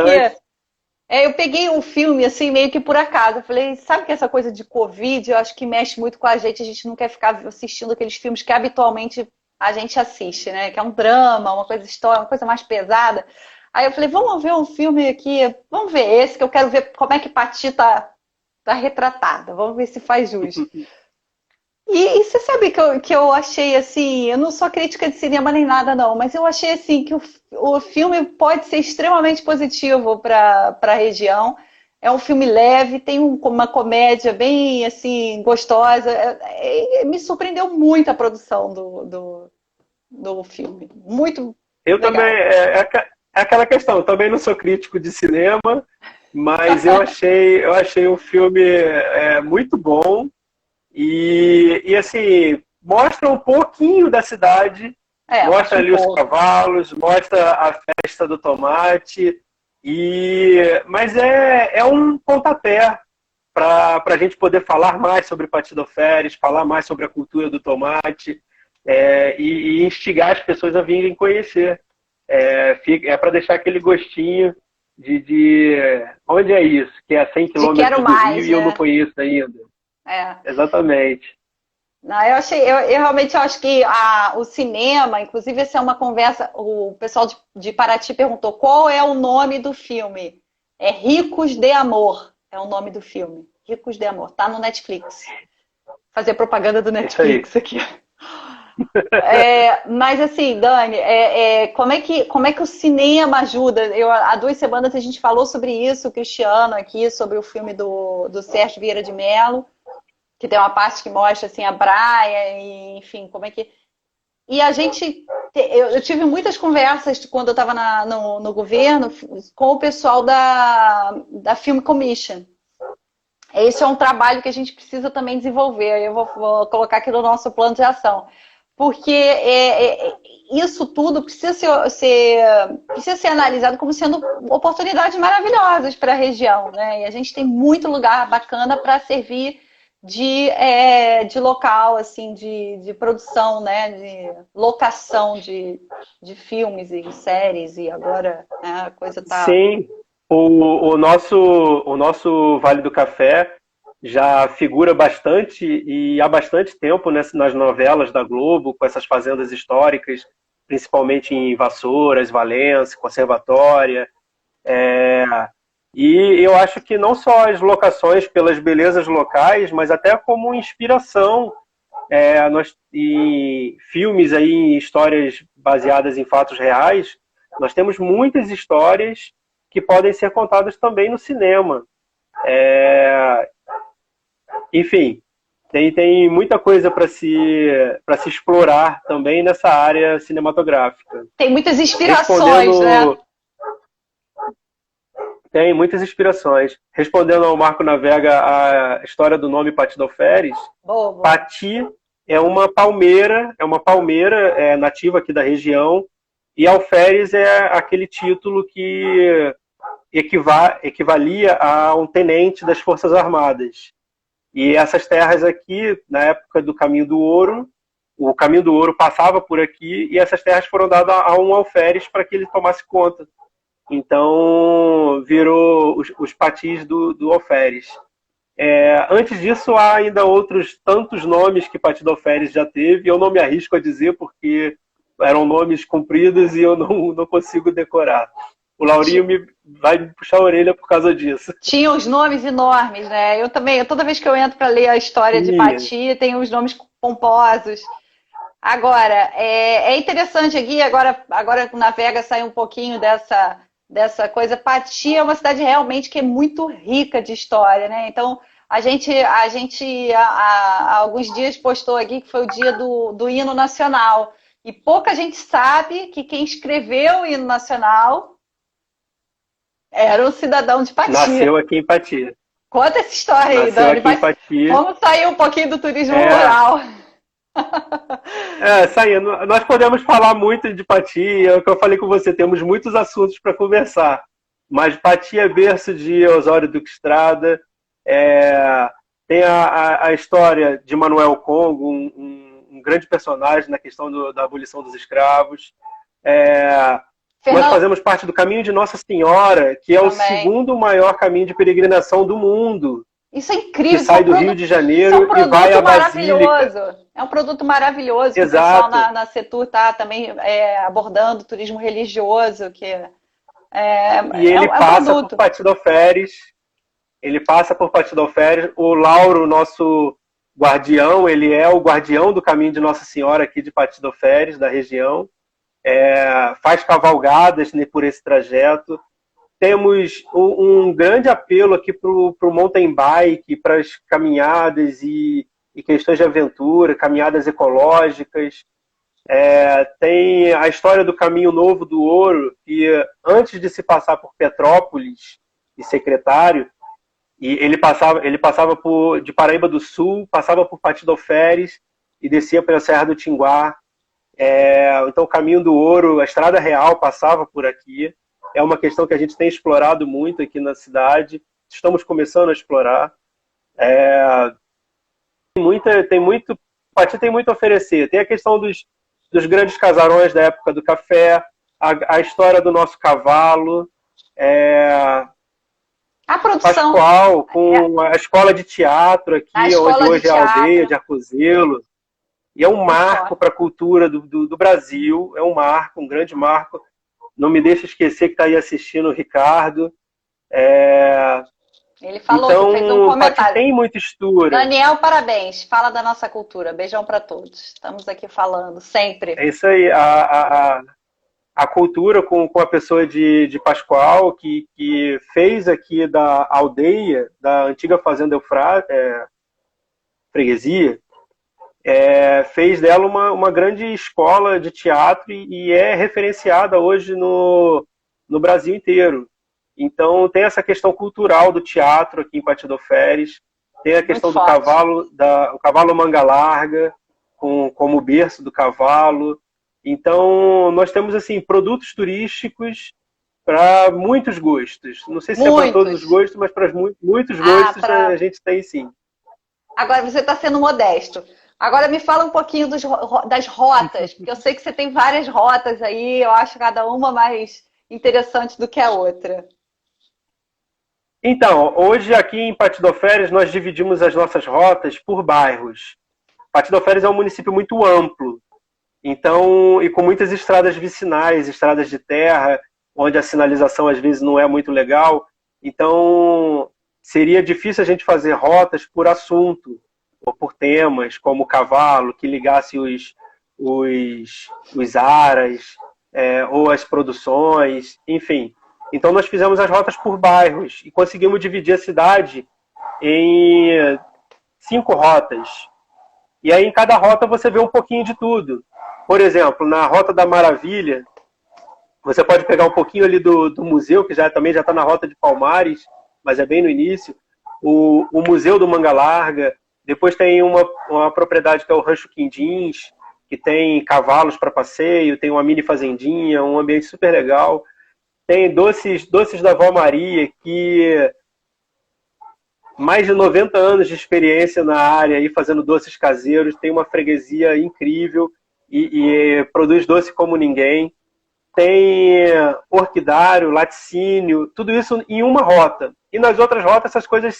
Speaker 1: Eu peguei um filme, assim, meio que por acaso. Eu falei, sabe que essa coisa de Covid, eu acho que mexe muito com a gente não quer ficar assistindo aqueles filmes que habitualmente a gente assiste, né? Que é um drama, uma coisa histórica, uma coisa mais pesada. Aí eu falei, vamos ver um filme aqui, vamos ver esse, que eu quero ver como é que Patty tá retratada. Vamos ver se faz jus. E você sabe que eu achei assim, eu não sou crítica de cinema nem nada não, mas eu achei assim que o filme pode ser extremamente positivo para a região. É um filme leve, tem uma comédia bem assim gostosa. Me surpreendeu muito a produção do filme, muito
Speaker 2: Eu também,
Speaker 1: legal.
Speaker 2: é aquela questão, eu também não sou crítico de cinema, mas eu achei um filme muito bom e assim, mostra um pouquinho da cidade,
Speaker 1: Mas
Speaker 2: mostra
Speaker 1: um
Speaker 2: ali os
Speaker 1: pouco.
Speaker 2: cavalos, mostra a festa do tomate, mas é um pontapé para a gente poder falar mais sobre Patidoféres, falar mais sobre a cultura do tomate, e instigar as pessoas a virem conhecer. É para deixar aquele gostinho de onde é isso, que é a 100
Speaker 1: De quero
Speaker 2: quilômetros do Rio
Speaker 1: mais,
Speaker 2: e eu não
Speaker 1: né?
Speaker 2: conheço ainda.
Speaker 1: É.
Speaker 2: Exatamente.
Speaker 1: Não, eu realmente acho que o cinema, inclusive essa é uma conversa, o pessoal de Paraty perguntou qual é o nome do filme. É Ricos de Amor, é o nome do filme. Ricos de Amor, tá no Netflix. Fazer propaganda do
Speaker 2: É isso aí.
Speaker 1: Netflix aqui. Mas assim, Dani, como é que o cinema ajuda? Há 2 semanas a gente falou sobre isso, o Cristiano aqui, sobre o filme do Sérgio Vieira de Mello, que tem uma parte que mostra assim a praia e enfim como é que e a gente eu tive muitas conversas quando eu estava no governo com o pessoal da Film Commission. Esse é um trabalho que a gente precisa também desenvolver. Eu vou colocar aqui no nosso plano de ação, porque isso tudo precisa ser analisado como sendo oportunidades maravilhosas para a região, né? E a gente tem muito lugar bacana para servir de local, assim, de produção, né? De locação de filmes e séries, e agora, né, a coisa tá.
Speaker 2: Sim, o nosso Vale do Café já figura bastante e há bastante tempo nas novelas da Globo, com essas fazendas históricas, principalmente em Vassouras, Valença, Conservatória. É, e eu acho que não só as locações pelas belezas locais, mas até como inspiração em filmes aí, em histórias baseadas em fatos reais, nós temos muitas histórias que podem ser contadas também no cinema. Enfim, tem muita coisa para se explorar também nessa área cinematográfica.
Speaker 1: Tem muitas inspirações, né?
Speaker 2: Respondendo, tem muitas inspirações. Respondendo ao Marco Navega a história do nome Patidoféres,
Speaker 1: Boa, boa.
Speaker 2: Pati é uma palmeira nativa aqui da região, e alferes é aquele título que equivalia a um tenente das Forças Armadas. E essas terras aqui, na época do Caminho do Ouro, o Caminho do Ouro passava por aqui e essas terras foram dadas a um alferes para que ele tomasse conta. Então, virou os patis do alferes. Antes disso, há ainda outros tantos nomes que Patidoféres já teve. Eu não me arrisco a dizer porque eram nomes compridos e eu não consigo decorar. O Laurinho vai me puxar a orelha por causa disso.
Speaker 1: Tinha os nomes enormes, né? Eu também, toda vez que eu entro para ler a história de
Speaker 2: Tinha.
Speaker 1: Pati, tem os nomes pomposos. Agora, é interessante aqui, agora o Navega sai um pouquinho dessa coisa. Pati é uma cidade realmente que é muito rica de história, né? Então, a gente há alguns dias postou aqui que foi o dia do hino nacional. E pouca gente sabe que quem escreveu o hino nacional era um cidadão de Pati.
Speaker 2: Nasceu aqui em Pati.
Speaker 1: Conta essa história aí,
Speaker 2: Nasceu
Speaker 1: Dani.
Speaker 2: aqui em Pati.
Speaker 1: Vamos sair um pouquinho do turismo
Speaker 2: É,
Speaker 1: rural.
Speaker 2: saindo. Nós podemos falar muito de Pati, é o que eu falei com você, temos muitos assuntos para conversar. Mas Pati é berço de Osório Duque Estrada, tem a história de Manuel Congo, um grande personagem na questão da abolição dos escravos. Nós fazemos parte do Caminho de Nossa Senhora, que é o segundo maior caminho de peregrinação do mundo.
Speaker 1: Isso é incrível.
Speaker 2: Que sai do Rio de Janeiro e vai à Basílica.
Speaker 1: É um produto maravilhoso.
Speaker 2: Exato.
Speaker 1: O pessoal na Setur está também abordando turismo religioso.
Speaker 2: E ele passa por Patidoféres. Ele passa por Patidoféres. O Lauro, nosso guardião, ele é o guardião do Caminho de Nossa Senhora aqui de Patidoféres, da região. Faz cavalgadas por esse trajeto. Temos um grande apelo aqui para o mountain bike, para as caminhadas e questões de aventura, caminhadas ecológicas. Tem a história do Caminho Novo do Ouro, que antes de se passar por Petrópolis e Secretário, e ele passava de Paraíba do Sul, passava por Patidoféres e descia pela Serra do Tinguá. Então o Caminho do Ouro, a Estrada Real passava por aqui. É uma questão que a gente tem explorado muito aqui na cidade. Estamos começando a explorar. Pati tem muito a oferecer. Tem a questão dos grandes casarões da época do café, a história do nosso cavalo,
Speaker 1: a produção.
Speaker 2: Pascoal, com a escola de teatro aqui, onde hoje é a aldeia de Arcozelo. E é um marco para a cultura do Brasil. É um marco, um grande marco. Não me deixa esquecer que está aí assistindo o Ricardo.
Speaker 1: Ele falou, então, que fez um comentário.
Speaker 2: Tem muita história.
Speaker 1: Daniel, parabéns. Fala da nossa cultura. Beijão para todos. Estamos aqui falando, sempre.
Speaker 2: É isso aí. A cultura com a pessoa de Pascoal, que fez aqui da aldeia, da antiga fazenda freguesia, fez dela uma grande escola de teatro e é referenciada hoje no Brasil inteiro. Então tem essa questão cultural do teatro aqui em Patidoféres, tem a questão do cavalo, o cavalo manga larga, como berço do cavalo. Então nós temos assim produtos turísticos para muitos gostos. Não sei se é para todos os gostos, mas para muitos gostos a gente tem sim.
Speaker 1: Agora você está sendo modesto. Agora me fala um pouquinho das rotas, porque eu sei que você tem várias rotas aí, eu acho cada uma mais interessante do que a outra.
Speaker 2: Então, hoje aqui em Patidoféres nós dividimos as nossas rotas por bairros. Patidoféres é um município muito amplo, então, e com muitas estradas vicinais, estradas de terra, onde a sinalização às vezes não é muito legal, então seria difícil a gente fazer rotas por assunto, ou por temas, como o cavalo, que ligasse os aras, ou as produções, enfim. Então nós fizemos as rotas por bairros e conseguimos dividir a cidade em 5 rotas. E aí em cada rota você vê um pouquinho de tudo. Por exemplo, na Rota da Maravilha, você pode pegar um pouquinho ali do museu, que também já está na Rota de Palmares, mas é bem no início, o Museu do Manga Larga. Depois tem uma propriedade que é o Rancho Quindins, que tem cavalos para passeio, tem uma mini fazendinha, um ambiente super legal. Tem doces da Vó Maria, que mais de 90 anos de experiência na área, aí, fazendo doces caseiros, tem uma freguesia incrível e produz doce como ninguém. Tem orquidário, laticínio, tudo isso em uma rota. E nas outras rotas essas coisas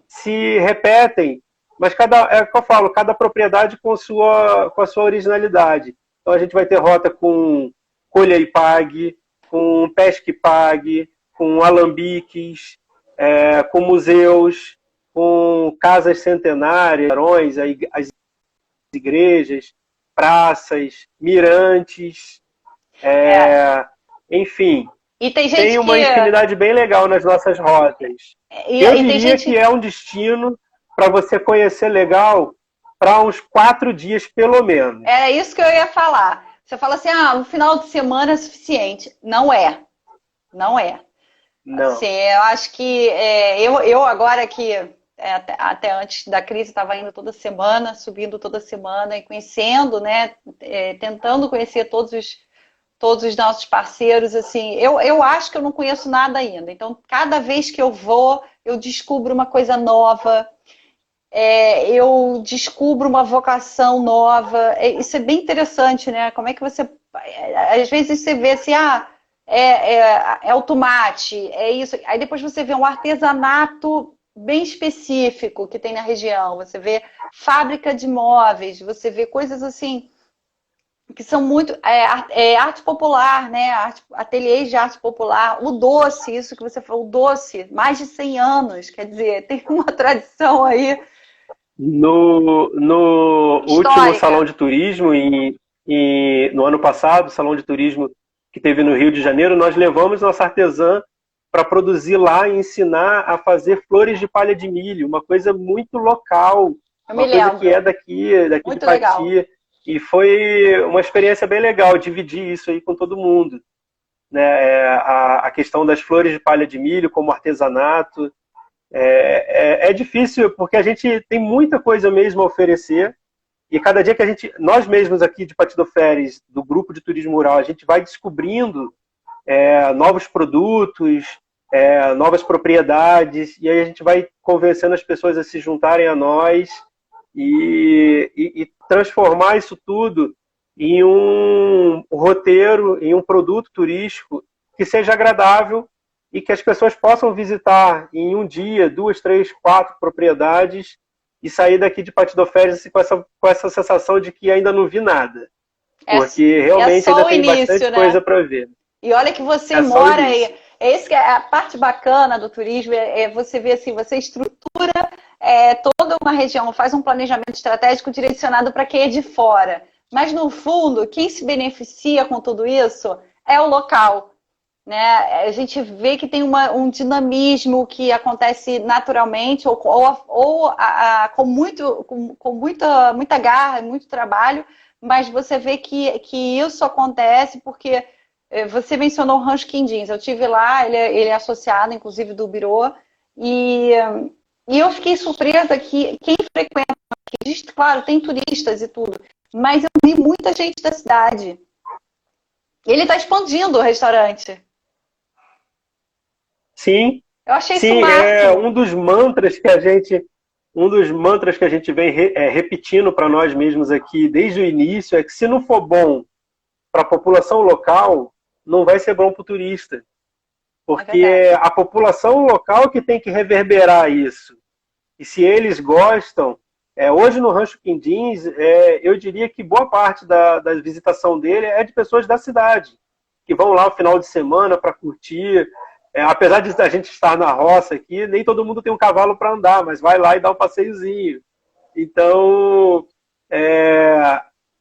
Speaker 2: se repetem, mas é o que eu falo, cada propriedade com a sua originalidade. Então a gente vai ter rota com colha e pague, com pesca e pague, com alambiques, com museus, com casas centenárias, as igrejas, praças, mirantes, enfim.
Speaker 1: E tem
Speaker 2: uma infinidade bem legal nas nossas rotas. Eu diria que é um destino para você conhecer legal para uns 4 dias, pelo menos.
Speaker 1: É isso que eu ia falar. Você fala assim, um final de semana é suficiente. Não é. Não é.
Speaker 2: Não.
Speaker 1: Assim, eu acho que eu agora que até antes da crise estava indo toda semana, subindo toda semana e conhecendo, né? Tentando conhecer todos os nossos parceiros, assim, eu acho que eu não conheço nada ainda. Então, cada vez que eu vou, eu descubro uma coisa nova. Eu descubro uma vocação nova. Isso é bem interessante, né? Como é que você... Às vezes você vê assim, é o tomate, é isso. Aí depois você vê um artesanato bem específico que tem na região, você vê fábrica de móveis, você vê coisas assim que são muito arte popular, né? Ateliês de arte popular, o doce, isso que você falou, o doce, mais de 100 anos, quer dizer, tem uma tradição aí
Speaker 2: No último
Speaker 1: histórica.
Speaker 2: Salão de Turismo, no ano passado, Salão de Turismo que teve no Rio de Janeiro, nós levamos nossa artesã para produzir lá e ensinar a fazer flores de palha de milho, uma coisa muito local,
Speaker 1: Eu me
Speaker 2: uma coisa que é
Speaker 1: lembro,
Speaker 2: daqui de
Speaker 1: muito legal.
Speaker 2: Pati, e foi uma experiência bem legal dividir isso aí com todo mundo, né? A questão das flores de palha de milho como artesanato, é difícil porque a gente tem muita coisa mesmo a oferecer e cada dia que nós mesmos aqui de Partido Ferres, do grupo de turismo rural, a gente vai descobrindo novos produtos, novas propriedades, e aí a gente vai convencendo as pessoas a se juntarem a nós e transformar isso tudo em um roteiro, em um produto turístico que seja agradável e que as pessoas possam visitar em um dia, 2, 3, 4 propriedades e sair daqui de Partido Ferres assim, com essa sensação de que ainda não vi nada.
Speaker 1: É,
Speaker 2: Porque
Speaker 1: é
Speaker 2: realmente
Speaker 1: só
Speaker 2: ainda
Speaker 1: o
Speaker 2: tem
Speaker 1: início,
Speaker 2: bastante
Speaker 1: né?
Speaker 2: coisa para ver.
Speaker 1: E olha que você
Speaker 2: É só o
Speaker 1: mora aí.
Speaker 2: início.
Speaker 1: É isso que é a parte bacana do turismo, é você ver assim, você estrutura toda uma região, faz um planejamento estratégico direcionado para quem é de fora. Mas no fundo, quem se beneficia com tudo isso é o local. Né? A gente vê que tem um dinamismo que acontece naturalmente com muita garra, muito trabalho, mas você vê que isso acontece porque você mencionou o Rancho Quindins. Eu tive lá, ele é associado, inclusive, do Birô, e, e eu fiquei surpresa que quem frequenta, claro, tem turistas e tudo, mas eu vi muita gente da cidade. Ele está expandindo o restaurante.
Speaker 2: Sim,
Speaker 1: Eu achei isso o
Speaker 2: sim, é
Speaker 1: máximo.
Speaker 2: um dos mantras que a gente vem repetindo para nós mesmos aqui desde o início é que se não for bom para a população local, não vai ser bom para o turista.
Speaker 1: É
Speaker 2: Porque
Speaker 1: verdade.
Speaker 2: é a população local que tem que reverberar isso. E se eles gostam, hoje no Rancho Quindins, eu diria que boa parte da visitação dele é de pessoas da cidade, que vão lá no final de semana para curtir. Apesar de a gente estar na roça aqui, nem todo mundo tem um cavalo para andar, mas vai lá e dá um passeiozinho. Então,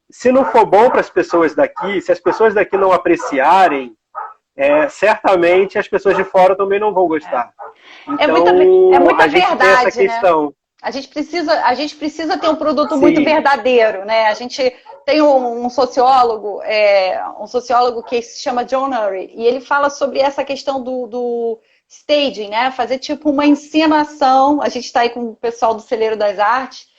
Speaker 2: se não for bom para as pessoas daqui, se as pessoas daqui não apreciarem, certamente as pessoas de fora também não vão gostar.
Speaker 1: É muita, é
Speaker 2: Então,
Speaker 1: muita
Speaker 2: a gente tem essa
Speaker 1: verdade, né?
Speaker 2: questão.
Speaker 1: A gente precisa ter um produto muito
Speaker 2: Sim,
Speaker 1: verdadeiro, né? A gente tem um sociólogo que se chama John Urry, e ele fala sobre essa questão do staging, né? Fazer tipo uma encenação. A gente está aí com o pessoal do Celeiro das Artes,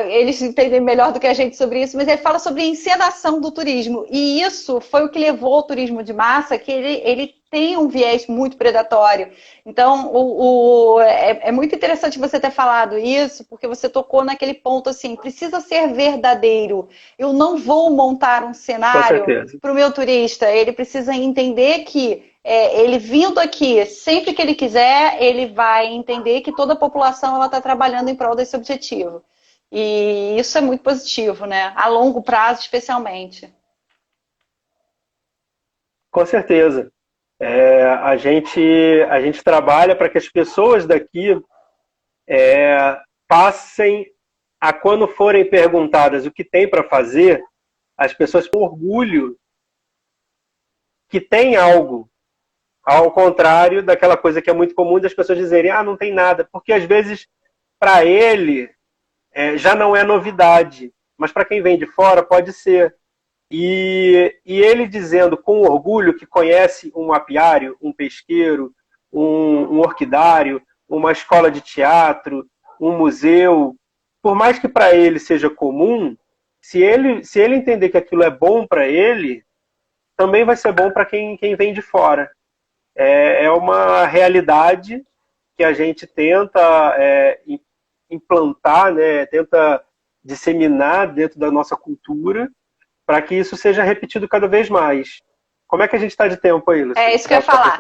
Speaker 1: eles entendem melhor do que a gente sobre isso, mas ele fala sobre a encenação do turismo. E isso foi o que levou ao turismo de massa, que ele tem um viés muito predatório. Então, é muito interessante você ter falado isso, porque você tocou naquele ponto assim, precisa ser verdadeiro. Eu não vou montar um
Speaker 2: com
Speaker 1: cenário
Speaker 2: certeza.
Speaker 1: para o meu turista, ele precisa entender que ele vindo aqui, sempre que ele quiser, ele vai entender que toda a população está trabalhando em prol desse objetivo. E isso é muito positivo, né? A longo prazo, especialmente.
Speaker 2: Com certeza. A gente trabalha para que as pessoas daqui passem a, quando forem perguntadas o que tem para fazer, as pessoas com orgulho que tem algo, ao contrário daquela coisa que é muito comum das pessoas dizerem, não tem nada, porque às vezes para ele já não é novidade, mas para quem vem de fora pode ser. E ele dizendo com orgulho que conhece um apiário, um pesqueiro, um orquidário, uma escola de teatro, um museu, por mais que para ele seja comum, se ele entender que aquilo é bom para ele, também vai ser bom para quem vem de fora. É uma realidade que a gente tenta implantar, né, tenta disseminar dentro da nossa cultura, para que isso seja repetido cada vez mais. Como é que a gente está de tempo aí, Luciana?
Speaker 3: É isso que eu ia falar.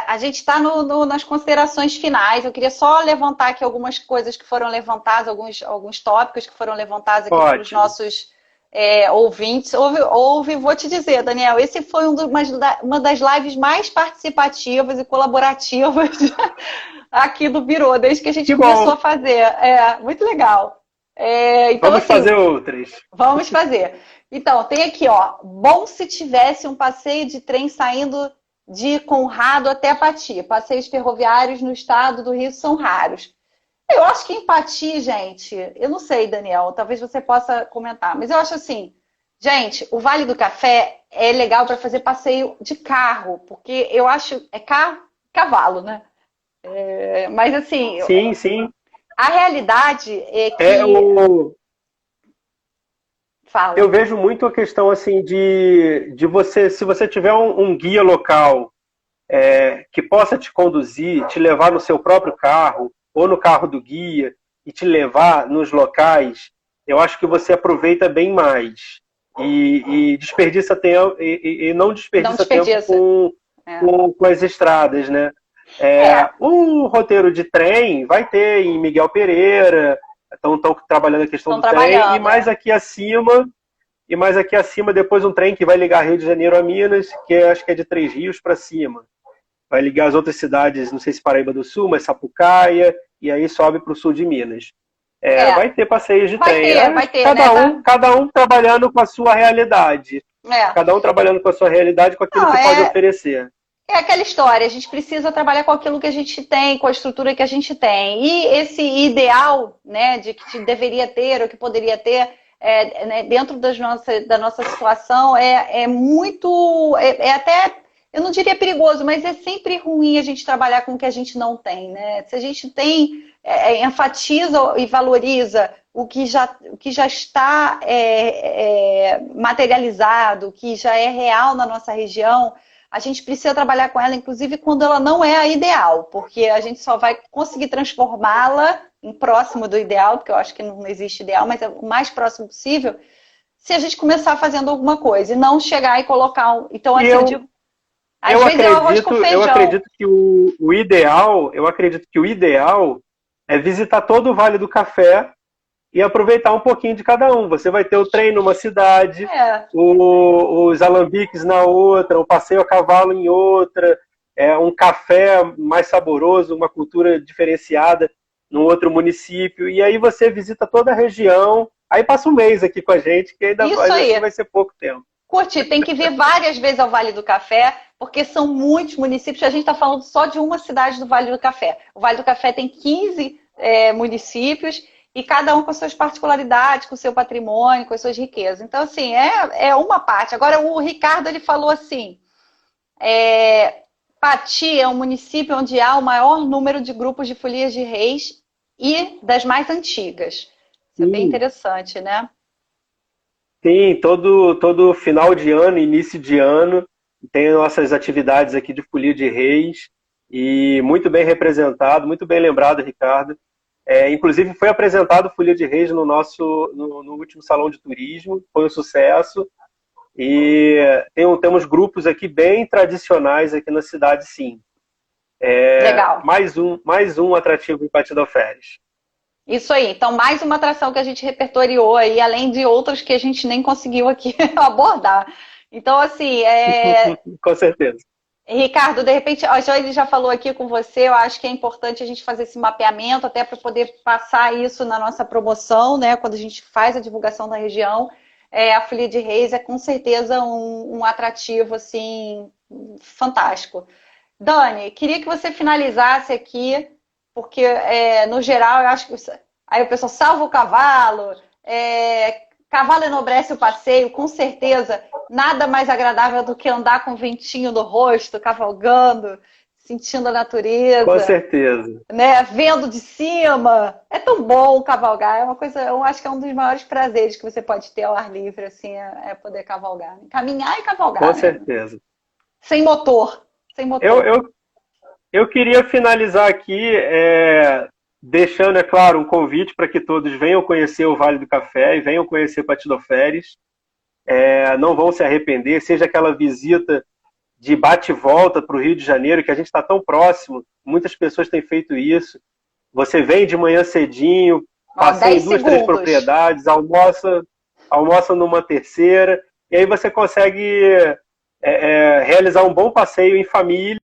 Speaker 3: A gente está nas considerações finais. Eu queria só levantar aqui algumas coisas que foram levantadas, alguns tópicos que foram levantados aqui pelos nossos ouvintes. Vou te dizer, Daniel, esse foi uma das lives mais participativas e colaborativas aqui do Biro, desde que a gente começou a fazer. Muito legal. Então,
Speaker 2: vamos fazer outras.
Speaker 3: Vamos fazer. Então, tem aqui, ó. Bom se tivesse um passeio de trem saindo de Conrado até Pati. Passeios ferroviários no estado do Rio são raros. Eu acho que em Pati, gente, eu não sei, Daniel, talvez você possa comentar, mas eu acho assim, gente, o Vale do Café é legal para fazer passeio de carro, porque eu acho, cavalo, né? Mas assim...
Speaker 2: Sim.
Speaker 3: A realidade é que... Fala.
Speaker 2: Eu vejo muito a questão assim de você, se você tiver um guia local que possa te conduzir, te levar no seu próprio carro ou no carro do guia e te levar nos locais, eu acho que você aproveita bem mais e desperdiça tempo e não desperdiça tempo com as estradas, né? Um roteiro de trem vai ter em Miguel Pereira. Estão trabalhando a questão do trem, e mais aqui acima, depois um trem que vai ligar Rio de Janeiro a Minas, que acho que é de Três Rios para cima. Vai ligar as outras cidades, não sei se Paraíba do Sul, mas Sapucaia, e aí sobe para o sul de Minas. Vai ter passeios de trem.
Speaker 3: Vai ter,
Speaker 2: cada um trabalhando com a sua realidade. Cada um trabalhando com a sua realidade, com aquilo que pode oferecer.
Speaker 3: É aquela história, a gente precisa trabalhar com aquilo que a gente tem, com a estrutura que a gente tem. E esse ideal, né, de que deveria ter ou que poderia ter, né, dentro da nossa situação, é muito, até, eu não diria perigoso, mas é sempre ruim a gente trabalhar com o que a gente não tem, né? Se a gente tem, enfatiza e valoriza o que já está materializado, o que já é real na nossa região, a gente precisa trabalhar com ela, inclusive, quando ela não é a ideal, porque a gente só vai conseguir transformá-la em próximo do ideal, porque eu acho que não existe ideal, mas é o mais próximo possível, se a gente começar fazendo alguma coisa e não chegar e colocar... Então, assim,
Speaker 2: eu acredito que o ideal é visitar todo o Vale do Café e aproveitar um pouquinho de cada um. Você vai ter o trem numa cidade, os alambiques na outra, o passeio a cavalo em outra, um café mais saboroso, uma cultura diferenciada num outro município. E aí você visita toda a região, aí passa um mês aqui com a gente, que ainda vai ser pouco tempo.
Speaker 3: Curtir, tem que vir várias vezes ao Vale do Café, porque são muitos municípios. A gente está falando só de uma cidade do Vale do Café. O Vale do Café tem 15 municípios, e cada um com suas particularidades, com seu patrimônio, com as suas riquezas. Então, assim, é uma parte. Agora, o Ricardo, ele falou assim, Pati é um município onde há o maior número de grupos de folias de reis e das mais antigas. Isso é bem interessante, né?
Speaker 2: Sim, todo final de ano, início de ano, tem nossas atividades aqui de folia de reis, e muito bem representado, muito bem lembrado, Ricardo. Inclusive foi apresentado Folia de Reis no último Salão de Turismo, foi um sucesso, e temos grupos aqui bem tradicionais aqui na cidade, sim.
Speaker 3: Legal.
Speaker 2: Mais um atrativo em Patidoféries.
Speaker 3: Isso aí, então mais uma atração que a gente repertoriou aí, além de outras que a gente nem conseguiu aqui abordar. Então, assim,
Speaker 2: Com certeza.
Speaker 3: Ricardo, de repente, a Joyce já falou aqui com você, eu acho que é importante a gente fazer esse mapeamento até para poder passar isso na nossa promoção, né? Quando a gente faz a divulgação da região, a Folia de Reis é com certeza um atrativo, assim, fantástico. Dani, queria que você finalizasse aqui, porque, no geral, eu acho que aí o pessoal salva o cavalo, cavalo enobrece o passeio, com certeza, nada mais agradável do que andar com um ventinho no rosto, cavalgando, sentindo a natureza.
Speaker 2: Com certeza.
Speaker 3: Né? Vendo de cima. É tão bom cavalgar, é uma coisa, eu acho que é um dos maiores prazeres que você pode ter ao ar livre, assim, é poder cavalgar. Caminhar e cavalgar.
Speaker 2: Com
Speaker 3: né?
Speaker 2: certeza.
Speaker 3: Sem motor.
Speaker 2: Eu queria finalizar aqui deixando, é claro, um convite para que todos venham conhecer o Vale do Café e venham conhecer Patidoféries. não vão se arrepender, seja aquela visita de bate e volta para o Rio de Janeiro, que a gente está tão próximo, muitas pessoas têm feito isso. Você vem de manhã cedinho, passeia em 2, 3 propriedades, almoça numa terceira, e aí você consegue realizar um bom passeio em família.